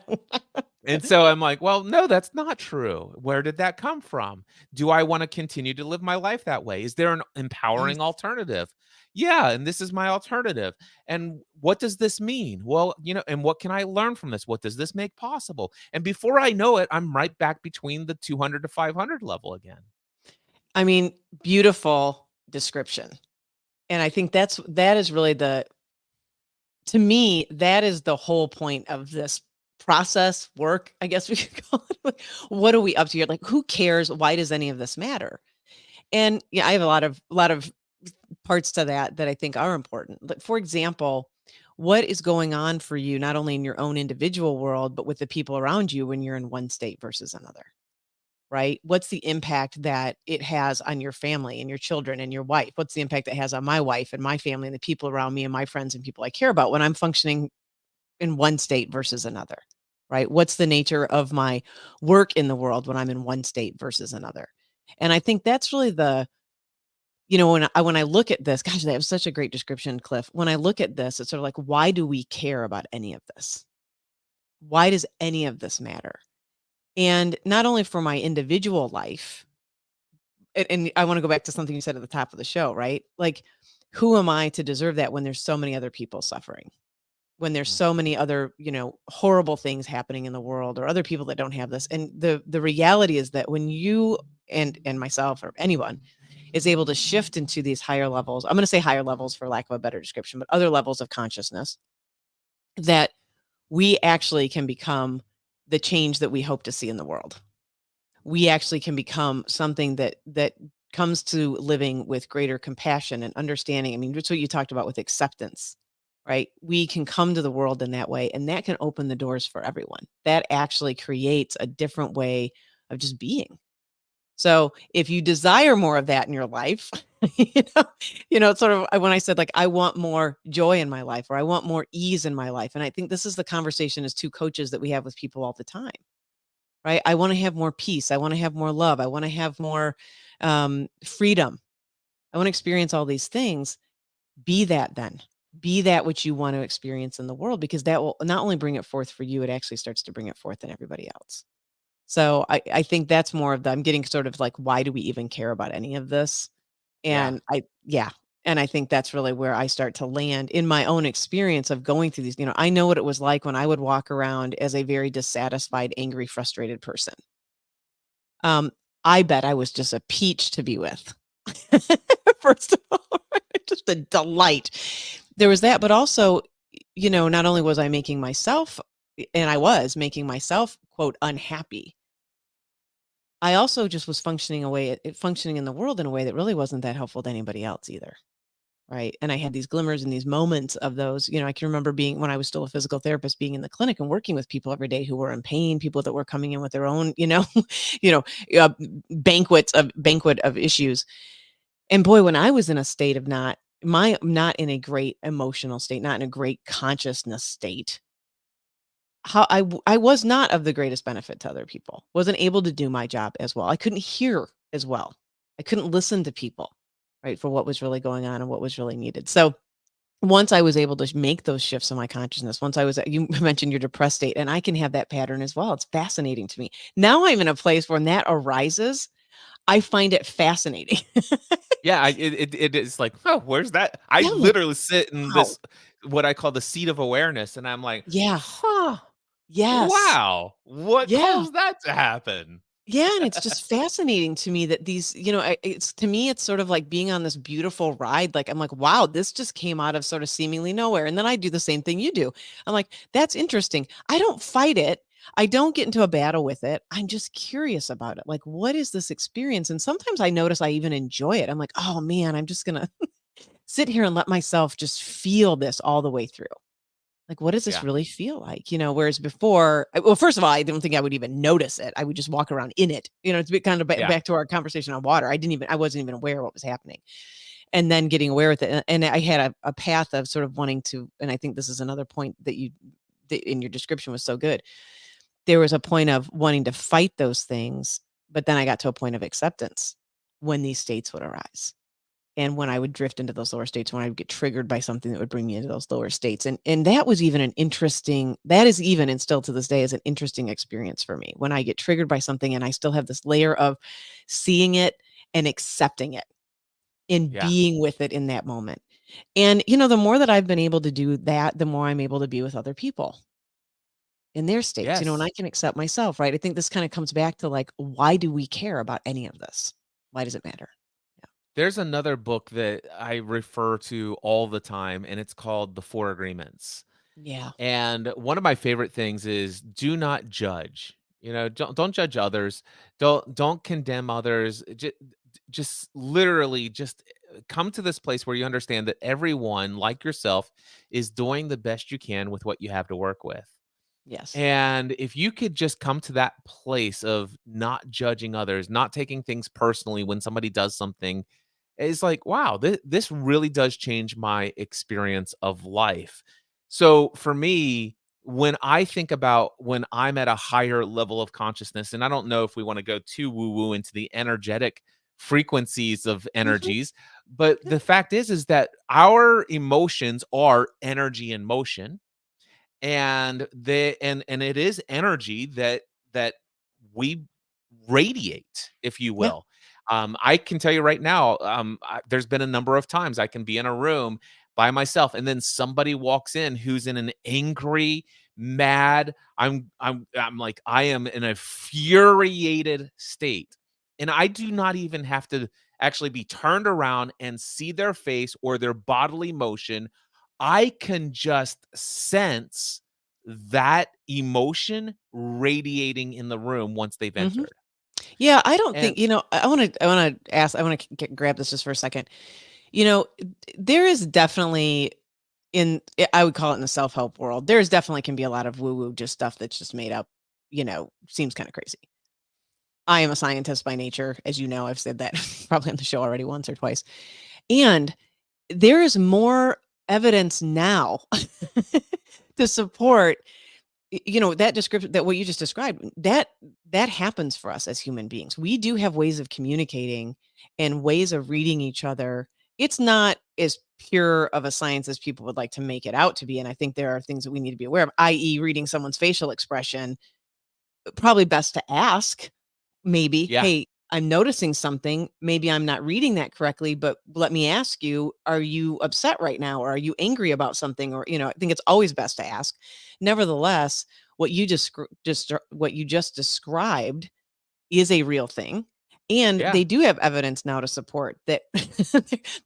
And so I'm like, "Well, no, that's not true. Where did that come from? Do I wanna continue to live my life that way? Is there an Yes. empowering alternative?" Yeah, and this is my alternative. And what does this mean? Well, and what can I learn from this? What does this make possible? And before I know it, I'm right back between the 200 to 500 level again. I mean, beautiful description. And I think that is really to me, that is the whole point of this process, work, I guess we could call it. Like, what are we up to here? Like, who cares? Why does any of this matter? And yeah, I have a lot of parts to that I think are important. But for example, what is going on for you not only in your own individual world, but with the people around you when you're in one state versus another? Right? What's the impact that it has on your family and your children and your wife? What's the impact it has on my wife and my family and the people around me and my friends and people I care about when I'm functioning in one state versus another? Right? What's the nature of my work in the world when I'm in one state versus another? And I think that's really when I look at this, gosh, that was such a great description, Cliff. When I look at this, it's sort of like, why do we care about any of this? Why does any of this matter? And not only for my individual life, and I want to go back to something you said at the top of the show, right? Like, who am I to deserve that when there's so many other people suffering? when there's Mm. so many other, horrible things happening in the world or other people that don't have this. And the reality is that when you and myself or anyone is able to shift into these higher levels, I'm going to say higher levels for lack of a better description, but other levels of consciousness, that we actually can become the change that we hope to see in the world. We actually can become something that comes to living with greater compassion and understanding. I mean, that's what you talked about with acceptance, right? We can come to the world in that way, and that can open the doors for everyone. That actually creates a different way of just being. So if you desire more of that in your life, you know, it's sort of when I said, like, I want more joy in my life, or I want more ease in my life. And I think this is the conversation as two coaches that we have with people all the time, right? I want to have more peace. I want to have more love. I want to have more freedom. I want to experience all these things. Be that then. Be that which you want to experience in the world, because that will not only bring it forth for you, it actually starts to bring it forth in everybody else. So I think that's more of I'm getting sort of like, why do we even care about any of this? Yeah. And yeah. And I think that's really where I start to land in my own experience of going through these. I know what it was like when I would walk around as a very dissatisfied, angry, frustrated person. Um, I bet I was just a peach to be with. First of all, just a delight. There was that, but also, not only was I making myself, and I was making myself, quote, unhappy, I also just was functioning in the world in a way that really wasn't that helpful to anybody else either. Right. And I had these glimmers and these moments of those. I can remember being, when I was still a physical therapist, being in the clinic and working with people every day who were in pain, people that were coming in with their own, you know, uh, banquet of issues. And boy, when I was in a state of not in a great emotional state, not in a great consciousness state, I was not of the greatest benefit to other people. Wasn't able to do my job as well. I couldn't hear as well. I couldn't listen to people, right, for what was really going on and what was really needed. So once I was able to make those shifts in my consciousness, once you mentioned your depressed state, and I can have that pattern as well. It's fascinating to me. Now I'm in a place when that arises, I find it fascinating. Yeah, it is like, "Oh, where's that?" I Yeah, I'm like, literally sit in wow. this, what I call the seat of awareness, and I'm like, Yeah. "Huh, Yes. wow, what Yeah. caused that to happen?" Yeah, and it's just fascinating to me that these, it's to me, it's sort of like being on this beautiful ride. Like, I'm like, wow, this just came out of sort of seemingly nowhere. And then I do the same thing you do. I'm like, that's interesting. I don't fight it. I don't get into a battle with it. I'm just curious about it. Like, what is this experience? And sometimes I notice I even enjoy it. I'm like, oh man, I'm just gonna sit here and let myself just feel this all the way through. Like, what does this Yeah, really feel like? Whereas before, well, first of all, I don't think I would even notice it. I would just walk around in it. It's kind of yeah, back to our conversation on water. I wasn't even aware what was happening. And then getting aware with it. And I had a path of sort of wanting to, and I think this is another point that in your description was so good. There was a point of wanting to fight those things, but then I got to a point of acceptance when these states would arise. And when I would drift into those lower states, when I would get triggered by something that would bring me into those lower states. And that was even that is even, and still to this day, is an interesting experience for me. When I get triggered by something and I still have this layer of seeing it and accepting it and yeah. being with it in that moment. And, the more that I've been able to do that, the more I'm able to be with other people in their states, and I Yes. can accept myself, right? I think this kind of comes back to, like, why do we care about any of this? Why does it matter? There's another book that I refer to all the time, and it's called The Four Agreements. Yeah. And one of my favorite things is do not judge. Don't judge others. Don't condemn others. Just literally just come to this place where you understand that everyone, like yourself, is doing the best you can with what you have to work with. Yes. And if you could just come to that place of not judging others, not taking things personally when somebody does something, it's like, wow, this really does change my experience of life. So for me, when I think about when I'm at a higher level of consciousness, and I don't know if we want to go too woo woo into the energetic frequencies of Mhm. energies, but the fact is that our emotions are energy in motion, and and it is energy that we radiate, if you Yeah. will. I can tell you right now, there's been a number of times I can be in a room by myself, and then somebody walks in who's in an angry, mad, I'm like, I am in a infuriated state. And I do not even have to actually be turned around and see their face or their bodily motion. I can just sense that emotion radiating in the room once they've Mhm. entered. Yeah, I don't And think, grab this just for a second. There is definitely I would call it in the self-help world, there's definitely can be a lot of woo-woo, just stuff that's just made up, seems kind of crazy. I am a scientist by nature, as you know, I've said that probably on the show already once or twice. And there is more evidence now to support that description, that what you just described, that happens for us as human beings. We do have ways of communicating and ways of reading each other. It's not as pure of a science as people would like to make it out to be, and I think there are things that we need to be aware of, i.e. reading someone's facial expression. Probably best to ask, maybe, yeah, "Hey, I'm noticing something. Maybe I'm not reading that correctly, but let me ask you, are you upset right now? Or are you angry about something?" Or, I think it's always best to ask. Nevertheless, what you just described is a real thing. And yeah, they do have evidence now to support that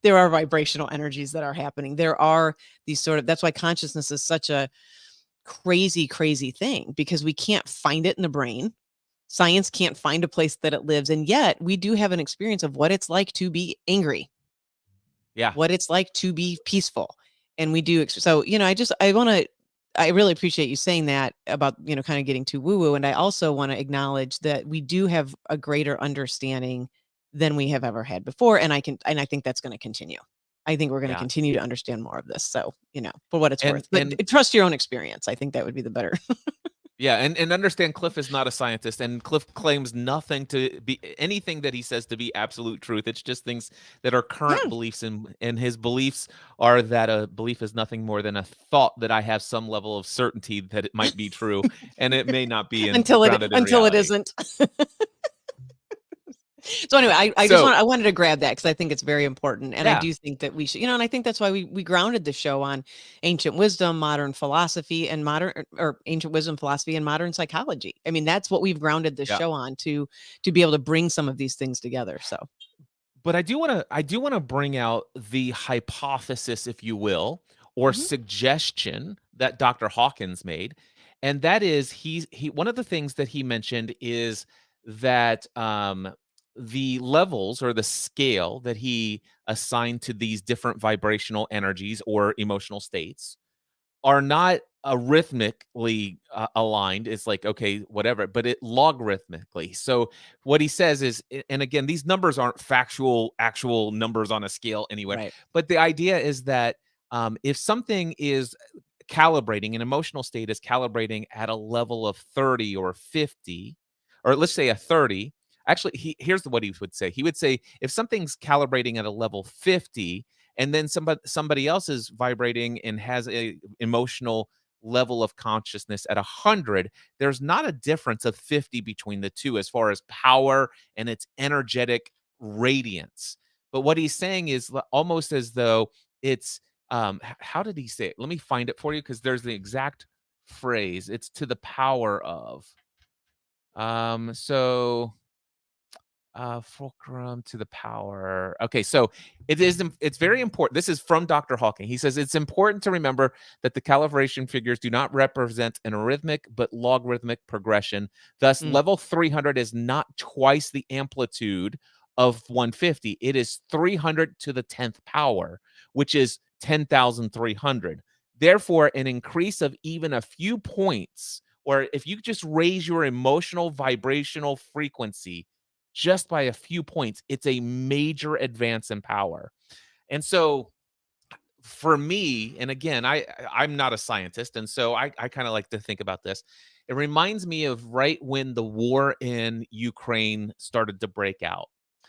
there are vibrational energies that are happening. There are that's why consciousness is such a crazy, crazy thing, because we can't find it in the brain. Science can't find a place that it lives, and yet we do have an experience of what it's like to be angry, yeah, what it's like to be peaceful, and we do so, I really appreciate you saying that about, kind of getting too woo-woo, and I also wanna acknowledge that we do have a greater understanding than we have ever had before, and I think that's gonna continue. I think we're gonna yeah. continue to understand more of this, so, for what it's And worth, but and trust your own experience. I think that would be the better. yeah, and understand Cliff is not a scientist, and Cliff claims nothing to be anything that he says to be absolute truth. It's just things that are current Yeah. beliefs, and his beliefs are that a belief is nothing more than a thought that I have some level of certainty that it might be true, and it may not be grounded in Until it reality. isn't. So anyway, So I wanted to grab that because I think it's very important, and I yeah, do think that we should, and I think that's why we grounded the show on ancient wisdom, modern philosophy, and or ancient wisdom, philosophy, and modern psychology. I mean, that's what we've grounded the yeah. show on to be able to bring some of these things together. So, But I do wanna bring out the hypothesis, if you will, or mhm. suggestion that Dr. Hawkins made, and that is he one of the things that he mentioned is that, the levels or the scale that he assigned to these different vibrational energies or emotional states are not arithmetically aligned. It's like, okay, whatever, but it logarithmically. So what he says is, and again, these numbers aren't factual, actual numbers on a scale anywhere, Right. but the idea is that if something is calibrating, an emotional state is calibrating at a level of 30 or 50, or let's say a 30. Actually, here's what he would say. He would say if something's calibrating at a level 50, and then somebody else is vibrating and has a emotional level of consciousness at 100, there's not a difference of 50 between the two as far as power and its energetic radiance. But what he's saying is almost as though it's how did he say it? Let me find it for you, because there's the exact phrase. It's to the power of. So fulcrum to the power. Okay, so it's very important. This is from Dr. Hawking. He says it's important to remember that the calibration figures do not represent an arithmetic but logarithmic progression. Thus, Mm. level 300 is not twice the amplitude of 150. It is 300 to the 10th power, which is 10,300. Therefore, an increase of even a few points, or if you just raise your emotional vibrational frequency just by a few points, it's a major advance in power. And so for me, and again, I'm not a scientist, and so I kind of like to think about this. It reminds me of right when the war in Ukraine started to break out.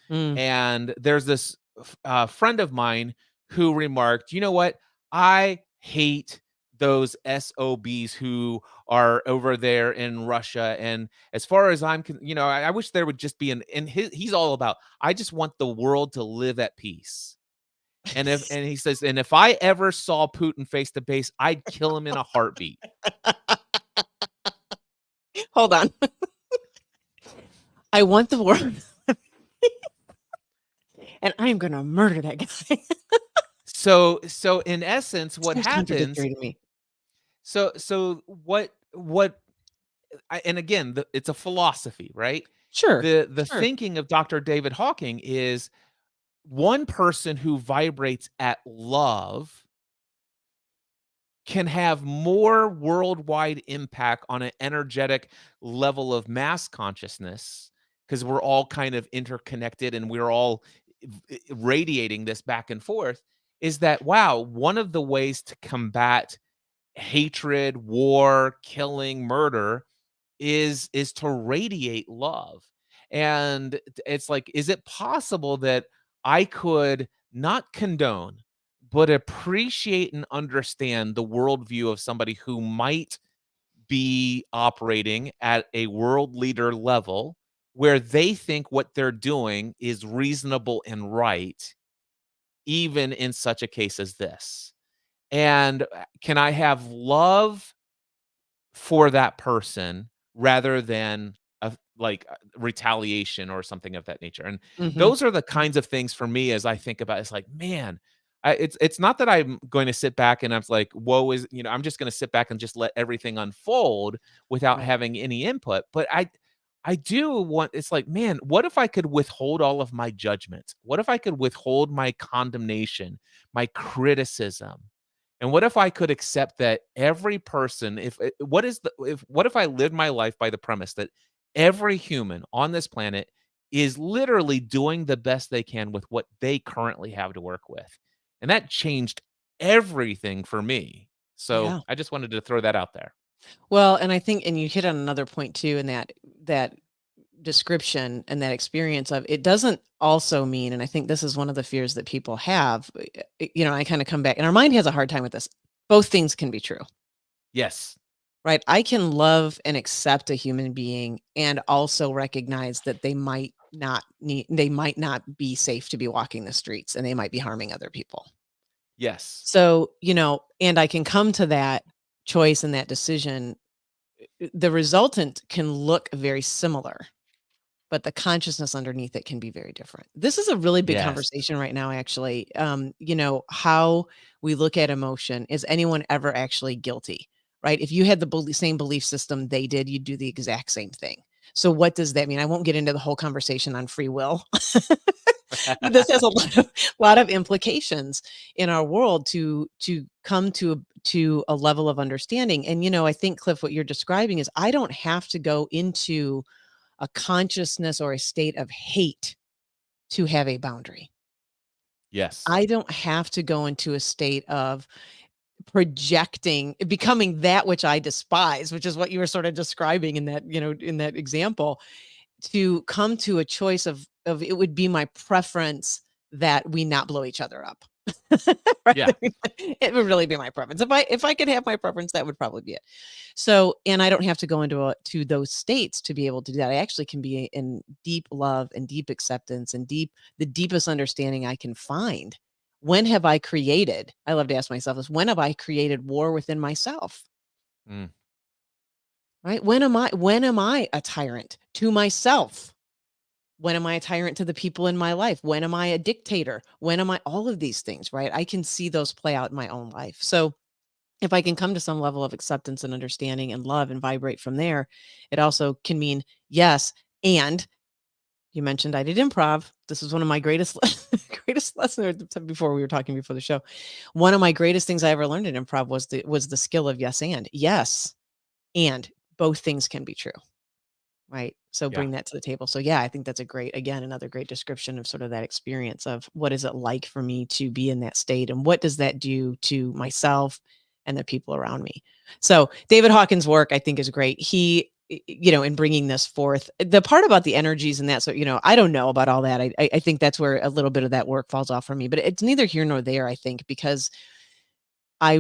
Mm. And there's this friend of mine who remarked, you know what? I hate those SOBs who are over there in Russia. And as far as I wish there would just be he's all about, I just want the world to live at peace. And he says, and if I ever saw Putin face to face, I'd kill him in a heartbeat. Hold on. I want the world, and I am going to murder that guy. So in essence, what Seems happens? contradictory to me. So what? And again, it's a philosophy, right? Sure. The Sure. thinking of Dr. David Hawking is one person who vibrates at love can have more worldwide impact on an energetic level of mass consciousness, because we're all kind of interconnected and we're all radiating this back and forth. Is that, wow, one of the ways to combat hatred, war, killing, murder is to radiate love. And it's like, is it possible that I could not condone, but appreciate and understand the worldview of somebody who might be operating at a world leader level, where they think what they're doing is reasonable and right, even in such a case as this? And can I have love for that person rather than retaliation or something of that nature? And Mhm. those are the kinds of things for me, as I think about, it's like, man, it's not that I'm going to sit back and I'm like, woe is, I'm just going to sit back and just let everything unfold without Right. having any input. But I do want, it's like, man, what if I could withhold all of my judgments? What if I could withhold my condemnation, my criticism? And what if I could accept that every person, what if I lived my life by the premise that every human on this planet is literally doing the best they can with what they currently have to work with? And that changed everything for me. So Yeah. I just wanted to throw that out there. Well, and I think, and you hit on another point too, in that description and that experience of, it doesn't also mean, and I think this is one of the fears that people have, I kind of come back, and our mind has a hard time with this. Both things can be true, Yes. right? I can love and accept a human being and also recognize that they might not be safe to be walking the streets, and they might be harming other people. Yes. So, and I can come to that choice and that decision. The resultant can look very similar, but the consciousness underneath it can be very different. This is a really big Yes. conversation right now, actually. How we look at emotion. Is anyone ever actually guilty? Right? If you had the same belief system they did, you'd do the exact same thing. So what does that mean? I won't get into the whole conversation on free will. But this has a lot of implications in our world to come to a level of understanding. And I think, Cliff, what you're describing is, I don't have to go into a consciousness or a state of hate to have a boundary. Yes. I don't have to go into a state of becoming that which I despise, which is what you were sort of describing in that example, to come to a choice of it would be my preference that we not blow each other up. Right? Yeah. It would really be my preference. If I could have my preference, that would probably be it. So, and I don't have to go into to those states to be able to do that. I actually can be in deep love and deep acceptance and the deepest understanding I can find. When have I created? I love to ask myself this: when have I created war within myself? Mm. Right? When am I a tyrant to myself? When am I a tyrant to the people in my life? When am I a dictator? When am I all of these things, right? I can see those play out in my own life. So if I can come to some level of acceptance and understanding and love and vibrate from there, it also can mean yes. And you mentioned I did improv. This is one of my greatest greatest lessons before we were talking before the show. One of my greatest things I ever learned in improv was the skill of yes and. Yes. And both things can be true. Right. So Yeah. bring that to the table. So yeah, I think that's another great description of sort of that experience of what is it like for me to be in that state, and what does that do to myself and the people around me. So David Hawkins' work, I think, is great. He, in bringing this forth, the part about the energies and that, so, I don't know about all that. I think that's where a little bit of that work falls off for me, but it's neither here nor there, I think, because I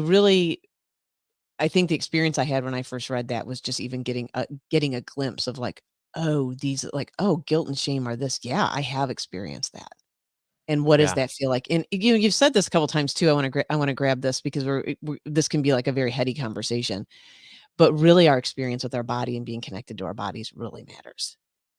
think the experience I had when I first read that was just even getting a glimpse of, like, oh, these, like, oh, guilt and shame are this. Yeah, I have experienced that. And what does Yeah. that feel like? And you've said this a couple times too. I want to grab this because this can be like a very heady conversation, but really our experience with our body and being connected to our bodies really matters.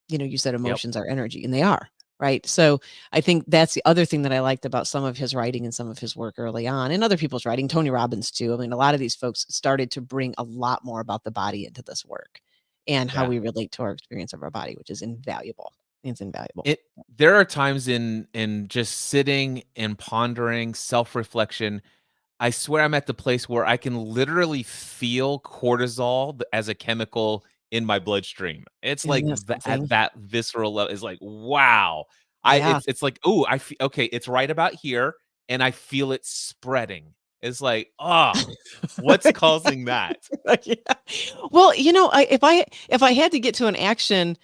You said Yep. emotions are energy, and they are, right? So I think that's the other thing that I liked about some of his writing and some of his work early on, and other people's writing, Tony Robbins too. I mean, a lot of these folks started to bring a lot more about the body into this work and how Yeah. we relate to our experience of our body, which is invaluable. It's invaluable. It There are times in just sitting and pondering, self-reflection, I swear I'm at the place where I can literally feel cortisol as a chemical in my bloodstream. It's Isn't like that at something? that visceral level is like, wow. Yeah. It's like, oh, okay, it's right about here, and I feel it spreading. It's like, what's causing that? Yeah. Well, if I had to get to an action,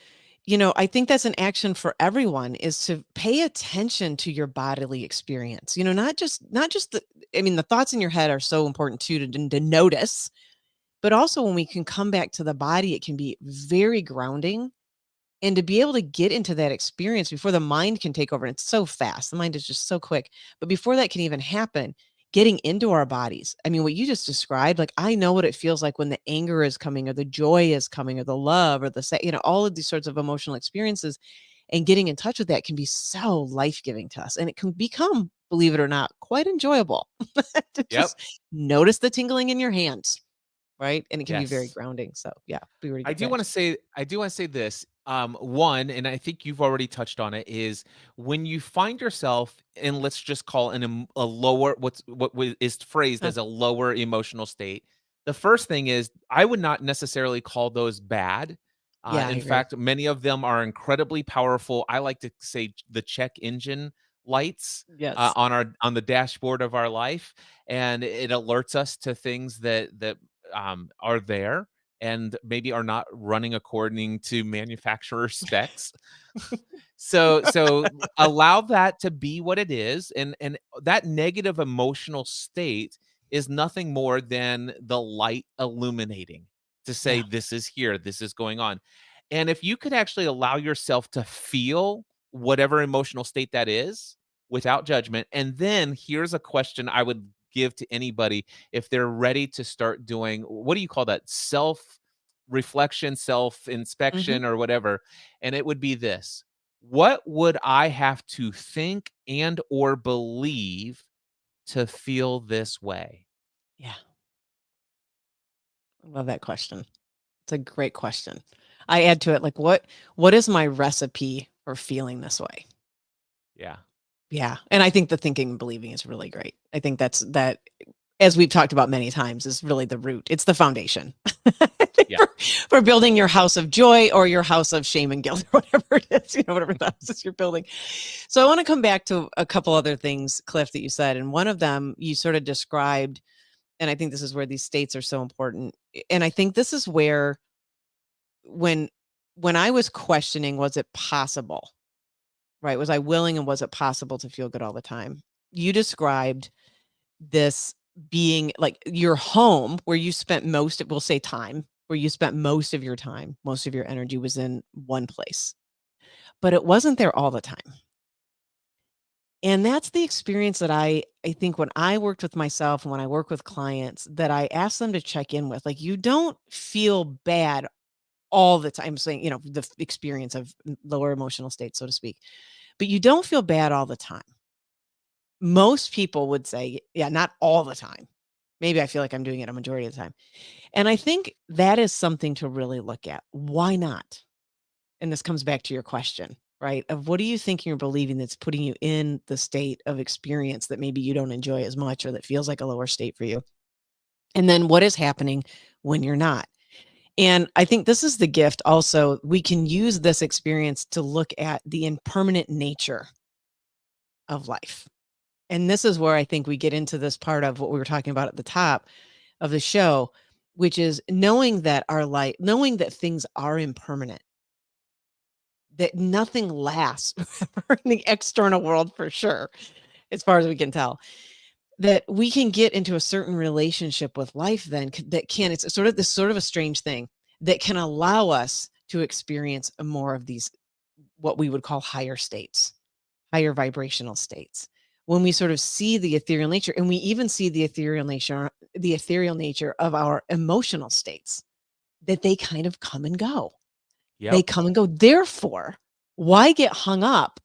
I think that's an action for everyone is to pay attention to your bodily experience. Not just the thoughts in your head are so important too to notice, but also when we can come back to the body, it can be very grounding. And to be able to get into that experience before the mind can take over, and it's so fast. The mind is just so quick. But before that can even happen, getting into our bodies. I mean, what you just described, like I know what it feels like when the anger is coming or the joy is coming or the love or all of these sorts of emotional experiences, and getting in touch with that can be so life-giving to us. And it can become, believe it or not, quite enjoyable to Yep. just notice the tingling in your hands, right? And it can be very Yes. grounding. So yeah, we were to get back to I do want to say this. One, and I think you've already touched on it, is when you find yourself in, let's just call it a lower, is phrased Huh. as a lower emotional state. The first thing is I would not necessarily call those bad. Yeah, I In agree. fact, many of them are incredibly powerful. I like to say the check engine lights Yes. on the dashboard of our life, and it alerts us to things that are there and maybe are not running according to manufacturer specs. So allow that to be what it is, and that negative emotional state is nothing more than the light illuminating to say Yeah. this is here, this is going on. And if you could actually allow yourself to feel whatever emotional state that is without judgment, and then here's a question I would give to anybody if they're ready to start doing, what do you call that? Self reflection, self Mhm. inspection, or whatever. And it would be this: what would I have to think and or believe to feel this way? Yeah. I love that question. It's a great question. I add to it like what is my recipe for feeling this way? Yeah. Yeah. And I think the thinking and believing is really great. I think that as we've talked about many times is really the root. It's the foundation. I think Yeah. for building your house of joy or your house of shame and guilt or whatever it is, whatever the houses you're building. So I want to come back to a couple other things, Cliff, that you said. And one of them you sort of described, and I think this is where these states are so important. And I think this is where when I was questioning, was it possible? Right? Was I willing and was it possible to feel good all the time? You described this being like your home where you spent most of, we'll say time, where you spent most of your time, most of your energy was in one place, but it wasn't there all the time. And that's the experience that I think when I worked with myself and when I work with clients that I ask them to check in with, like, you don't feel bad all the time, saying, the experience of lower emotional state, so to speak, but you don't feel bad all the time. Most people would say, yeah, not all the time. Maybe I feel like I'm doing it a majority of the time. And I think that is something to really look at. Why not? And this comes back to your question, right? Of what are you thinking or believing that's putting you in the state of experience that maybe you don't enjoy as much or that feels like a lower state for you? And then what is happening when you're not? And I think this is the gift also. We can use this experience to look at the impermanent nature of life. And this is where I think we get into this part of what we were talking about at the top of the show, which is knowing that knowing that things are impermanent, that nothing lasts forever in the external world for sure, as far as we can tell, that we can get into a certain relationship with life then that can, it's sort of a strange thing that can allow us to experience more of these, what we would call higher states, higher vibrational states. When we sort of see the ethereal nature, and we even see the ethereal nature of our emotional states, that they kind of come and go. They Yep. come and go. Therefore, why get hung up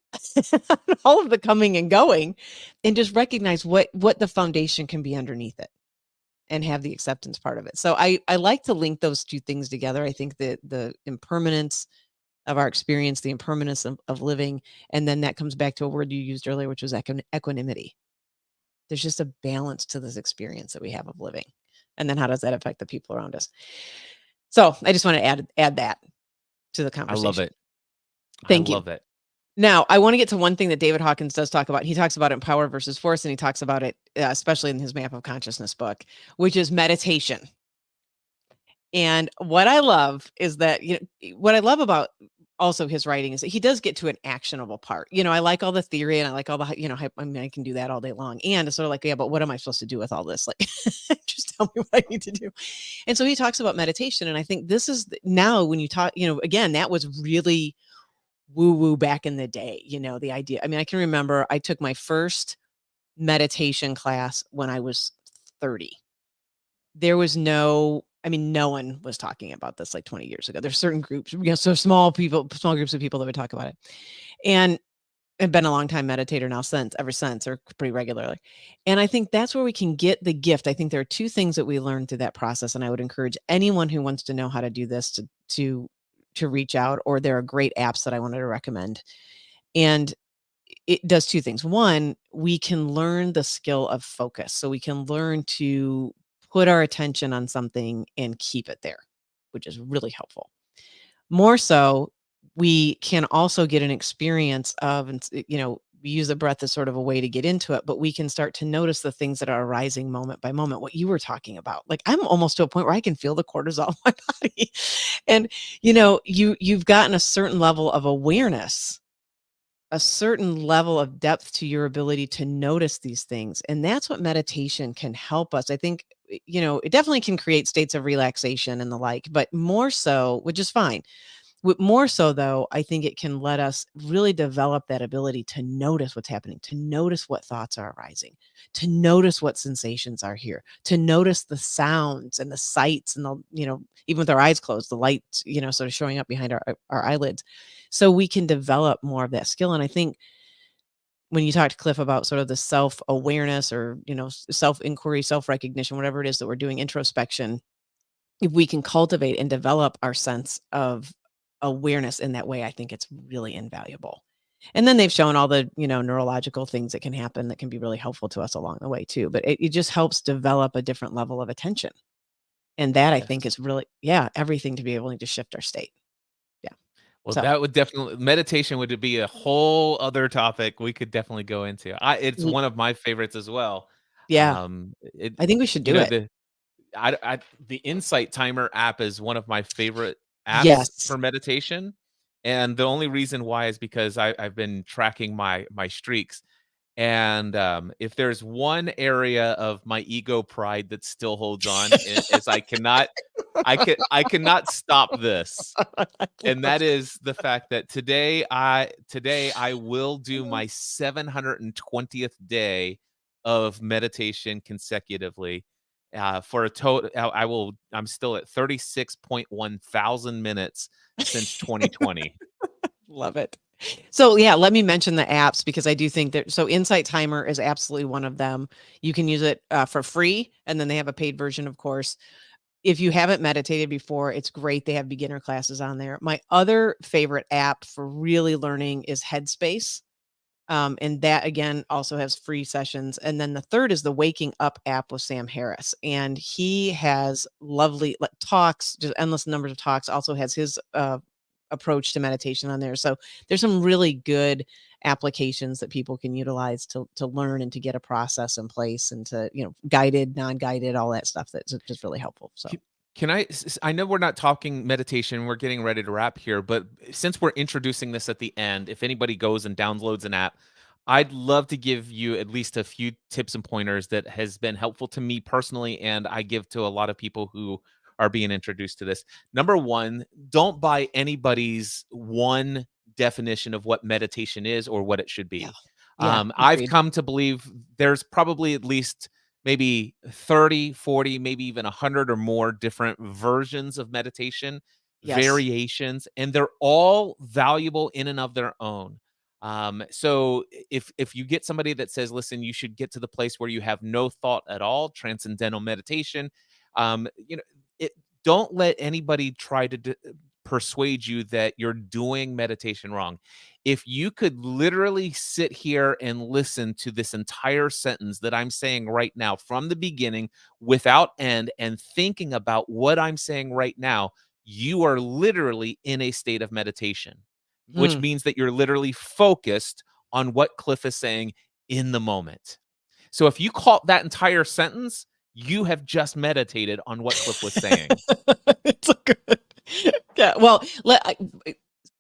on all of the coming and going, and just recognize what the foundation can be underneath it, and have the acceptance part of it. So I like to link those two things together. I think that the impermanence of our experience, the impermanence of living, and then that comes back to a word you used earlier, which was equanimity. There's just a balance to this experience that we have of living. And then how does that affect the people around us? So I just want to add that to the I conversation. love it. Thank I you. love it. Now, I want to get to one thing that David Hawkins does talk about. He talks about it in Power versus Force, and he talks about it, especially in his Map of Consciousness book, which is meditation. And what I love is that, what I love about also his writing is that he does get to an actionable part. I like all the theory, and I like all the, I mean, I can do that all day long. And it's sort of like, yeah, but what am I supposed to do with all this? Like, just tell me what I need to do. And so he talks about meditation. And I think this is now when you talk, again, that was really woo-woo back in the day, the idea. I mean, I can remember I took my first meditation class when I was 30. There was no one was talking about this like 20 years ago. There's certain groups, so small groups of people that would talk about it. And I've been a long time meditator now ever since, or pretty regularly. And I think that's where we can get the gift. I think there are two things that we learned through that process. And I would encourage anyone who wants to know how to do this to reach out, or there are great apps that I wanted to recommend. And it does two things. One, we can learn the skill of focus. So we can learn to put our attention on something and keep it there, which is really helpful. More so, we can also get an experience of, and we use the breath as sort of a way to get into it, but we can start to notice the things that are arising moment by moment, what you were talking about. Like, I'm almost to a point where I can feel the cortisol in my body. And, you've gotten a certain level of awareness, a certain level of depth to your ability to notice these things. And that's what meditation can help us. I think, it definitely can create states of relaxation and the like, but more so, which is fine. More so, though, I think it can let us really develop that ability to notice what's happening, to notice what thoughts are arising, to notice what sensations are here, to notice the sounds and the sights and even with our eyes closed, the lights, sort of showing up behind our eyelids. So we can develop more of that skill. And I think when you talk to Cliff about sort of the self-awareness or, self-inquiry, self-recognition, whatever it is that we're doing, introspection, if we can cultivate and develop our sense of awareness in that way, I think it's really invaluable. And then they've shown all the, neurological things that can happen that can be really helpful to us along the way too. But it just helps develop a different level of attention. And that I think is really, everything to be able to shift our state. Yeah. Well, So, that would definitely, meditation would be a whole other topic we could definitely go into. It's Ye one of my favorites as well. yeah, It, I think we should do it. the Insight Timer app is one of my favorite apps Yes. for meditation, and the only reason why is because I've been tracking my streaks, and if there's one area of my ego pride that still holds on, is I cannot stop this, and that is the fact that today I will do my 720th day of meditation consecutively. For a total, I'm still at 36.1 thousand minutes since 2020. Love it. So let me mention the apps because I do think that Insight Timer is absolutely one of them. You can use it for free, and then they have a paid version, of course. If you haven't meditated before, it's great. They have beginner classes on there. My other favorite app for really learning is Headspace. And that again also has free sessions. And then the third is the Waking Up app with Sam Harris. And he has lovely talks, just endless numbers of talks, also has his approach to meditation on there. So there's some really good applications that people can utilize to learn and to get a process in place, and to, guided, non-guided, all that stuff that's just really helpful. So Can I know we're not talking meditation, we're getting ready to wrap here, but since we're introducing this at the end, if anybody goes and downloads an app, I'd love to give you at least a few tips and pointers that has been helpful to me personally, and I give to a lot of people who are being introduced to this. Number one, don't buy anybody's one definition of what meditation is or what it should Yeah. be. Yeah. I've Agreed. come to believe there's probably at least maybe 30, 40, maybe even 100 or more different versions of meditation, Yes. variations, and they're all valuable in and of their own. So if you get somebody that says, listen, you should get to the place where you have no thought at all, transcendental meditation, you know, it, don't let anybody try to persuade you that you're doing meditation wrong. If you could literally sit here and listen to this entire sentence that I'm saying right now from the beginning without end and thinking about what I'm saying right now, you are literally in a state of meditation, which Hmm. means that you're literally focused on what Cliff is saying in the moment. So if you caught that entire sentence, you have just meditated on what Cliff was saying. It's a good. Yeah. Well,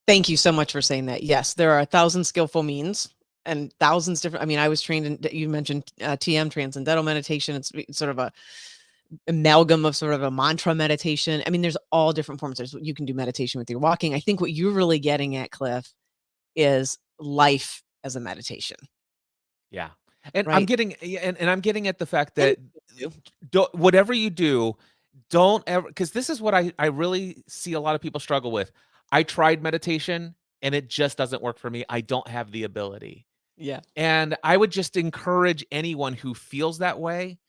thank you so much for saying that. Yes, there are 1,000 skillful means and thousands different. I mean, I was trained in. You mentioned TM, transcendental meditation. It's sort of a amalgam of sort of a mantra meditation. I mean, there's all different forms. You can do meditation with your walking. I think what you're really getting at, Cliff, is life as a meditation, Yeah. And I'm right? getting and I'm getting at the fact And that whatever you do, don't ever, because this is what I really see a lot of people struggle with. I tried meditation and it just doesn't work for me. I don't have the ability. yeah. And I would just encourage anyone who feels that way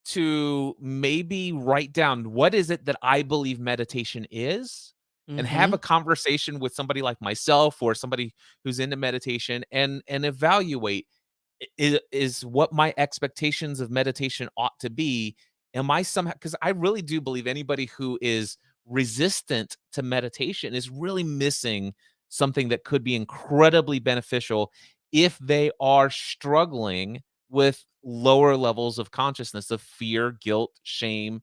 to maybe write down, what is it that I believe meditation is, and have Hmm. a conversation with somebody like myself or somebody who's into meditation, and evaluate, is what my expectations of meditation ought to be. Am I somehow, because I really do believe anybody who is resistant to meditation is really missing something that could be incredibly beneficial if they are struggling with lower levels of consciousness, of fear, guilt, shame,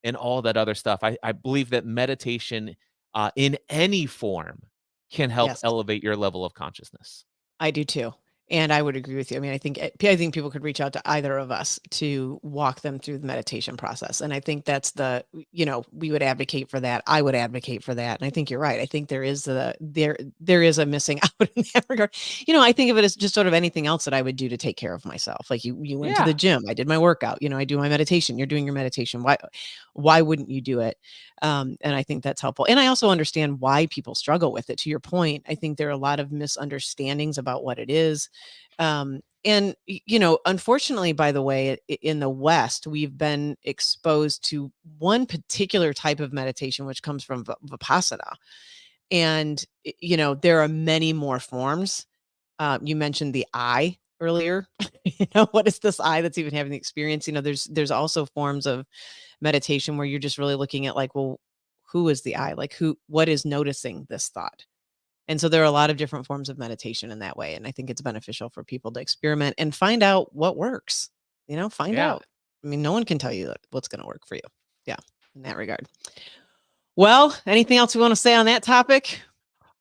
and all that other stuff. I believe that meditation in any form can help Yes. elevate your level of consciousness. I do too. And I would agree with you. I mean, I think people could reach out to either of us to walk them through the meditation process. And I think that's we would advocate for that. I would advocate for that. And I think you're right. I think there is a missing out in that regard. I think of it as just sort of anything else that I would do to take care of myself. Like you went to the Yeah. gym, I did my workout, I do my meditation, you're doing your meditation. Why wouldn't you do it? And I think that's helpful. And I also understand why people struggle with it. To your point, I think there are a lot of misunderstandings about what it is. And unfortunately, by the way, in the West, we've been exposed to one particular type of meditation, which comes from Vipassana. And, there are many more forms. You mentioned the I earlier. What is this I that's even having the experience? There's also forms of meditation where you're just really looking at, like, well, who is the I? Like, what is noticing this thought? And so there are a lot of different forms of meditation in that way. And I think it's beneficial for people to experiment and find out what works. Find Yeah. out. I mean, no one can tell you what's going to work for you. Yeah, in that regard. Well, anything else we want to say on that topic?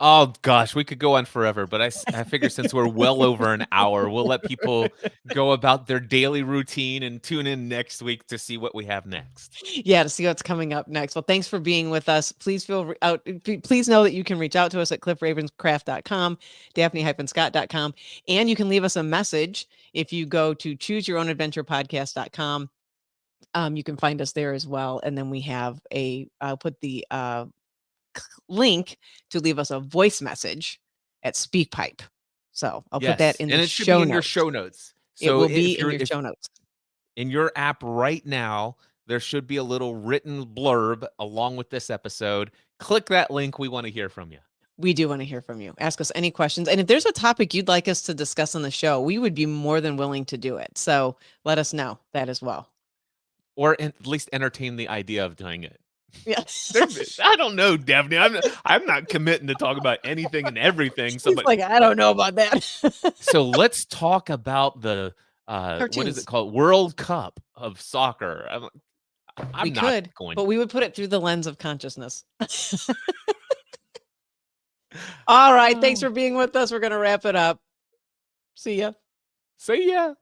Oh gosh, we could go on forever, but I figure since we're well over an hour, we'll let people go about their daily routine and tune in next week to see what we have next. Yeah, to see what's coming up next. Well, thanks for being with us. Please please know that you can reach out to us at cliffravenscraft.com, daphne-scott.com, and you can leave us a message if you go to chooseyournadventurepodcast.com. You can find us there as well. And then we have I'll put the link to leave us a voice message at SpeakPipe. So I'll put that Yes, in and the it should be show in your notes. show notes. It So will be if in you're your if show notes. in your app right now, there should be a little written blurb along with this episode. Click that link. We want to hear from you. We do want to hear from you. Ask us any questions. And if there's a topic you'd like us to discuss on the show, we would be more than willing to do it. So let us know that as well. Or at least entertain the idea of doing it. Yeah. I don't know, Daphne. I'm not committing to talk about anything and everything. He's Somebody like, I don't know about that. So let's talk about the what is it Cartoons. called? World Cup of soccer. We I'm not could, going. but we would put it through the lens of consciousness. All right. Thanks for being with us. We're going to wrap it up. See ya. See ya.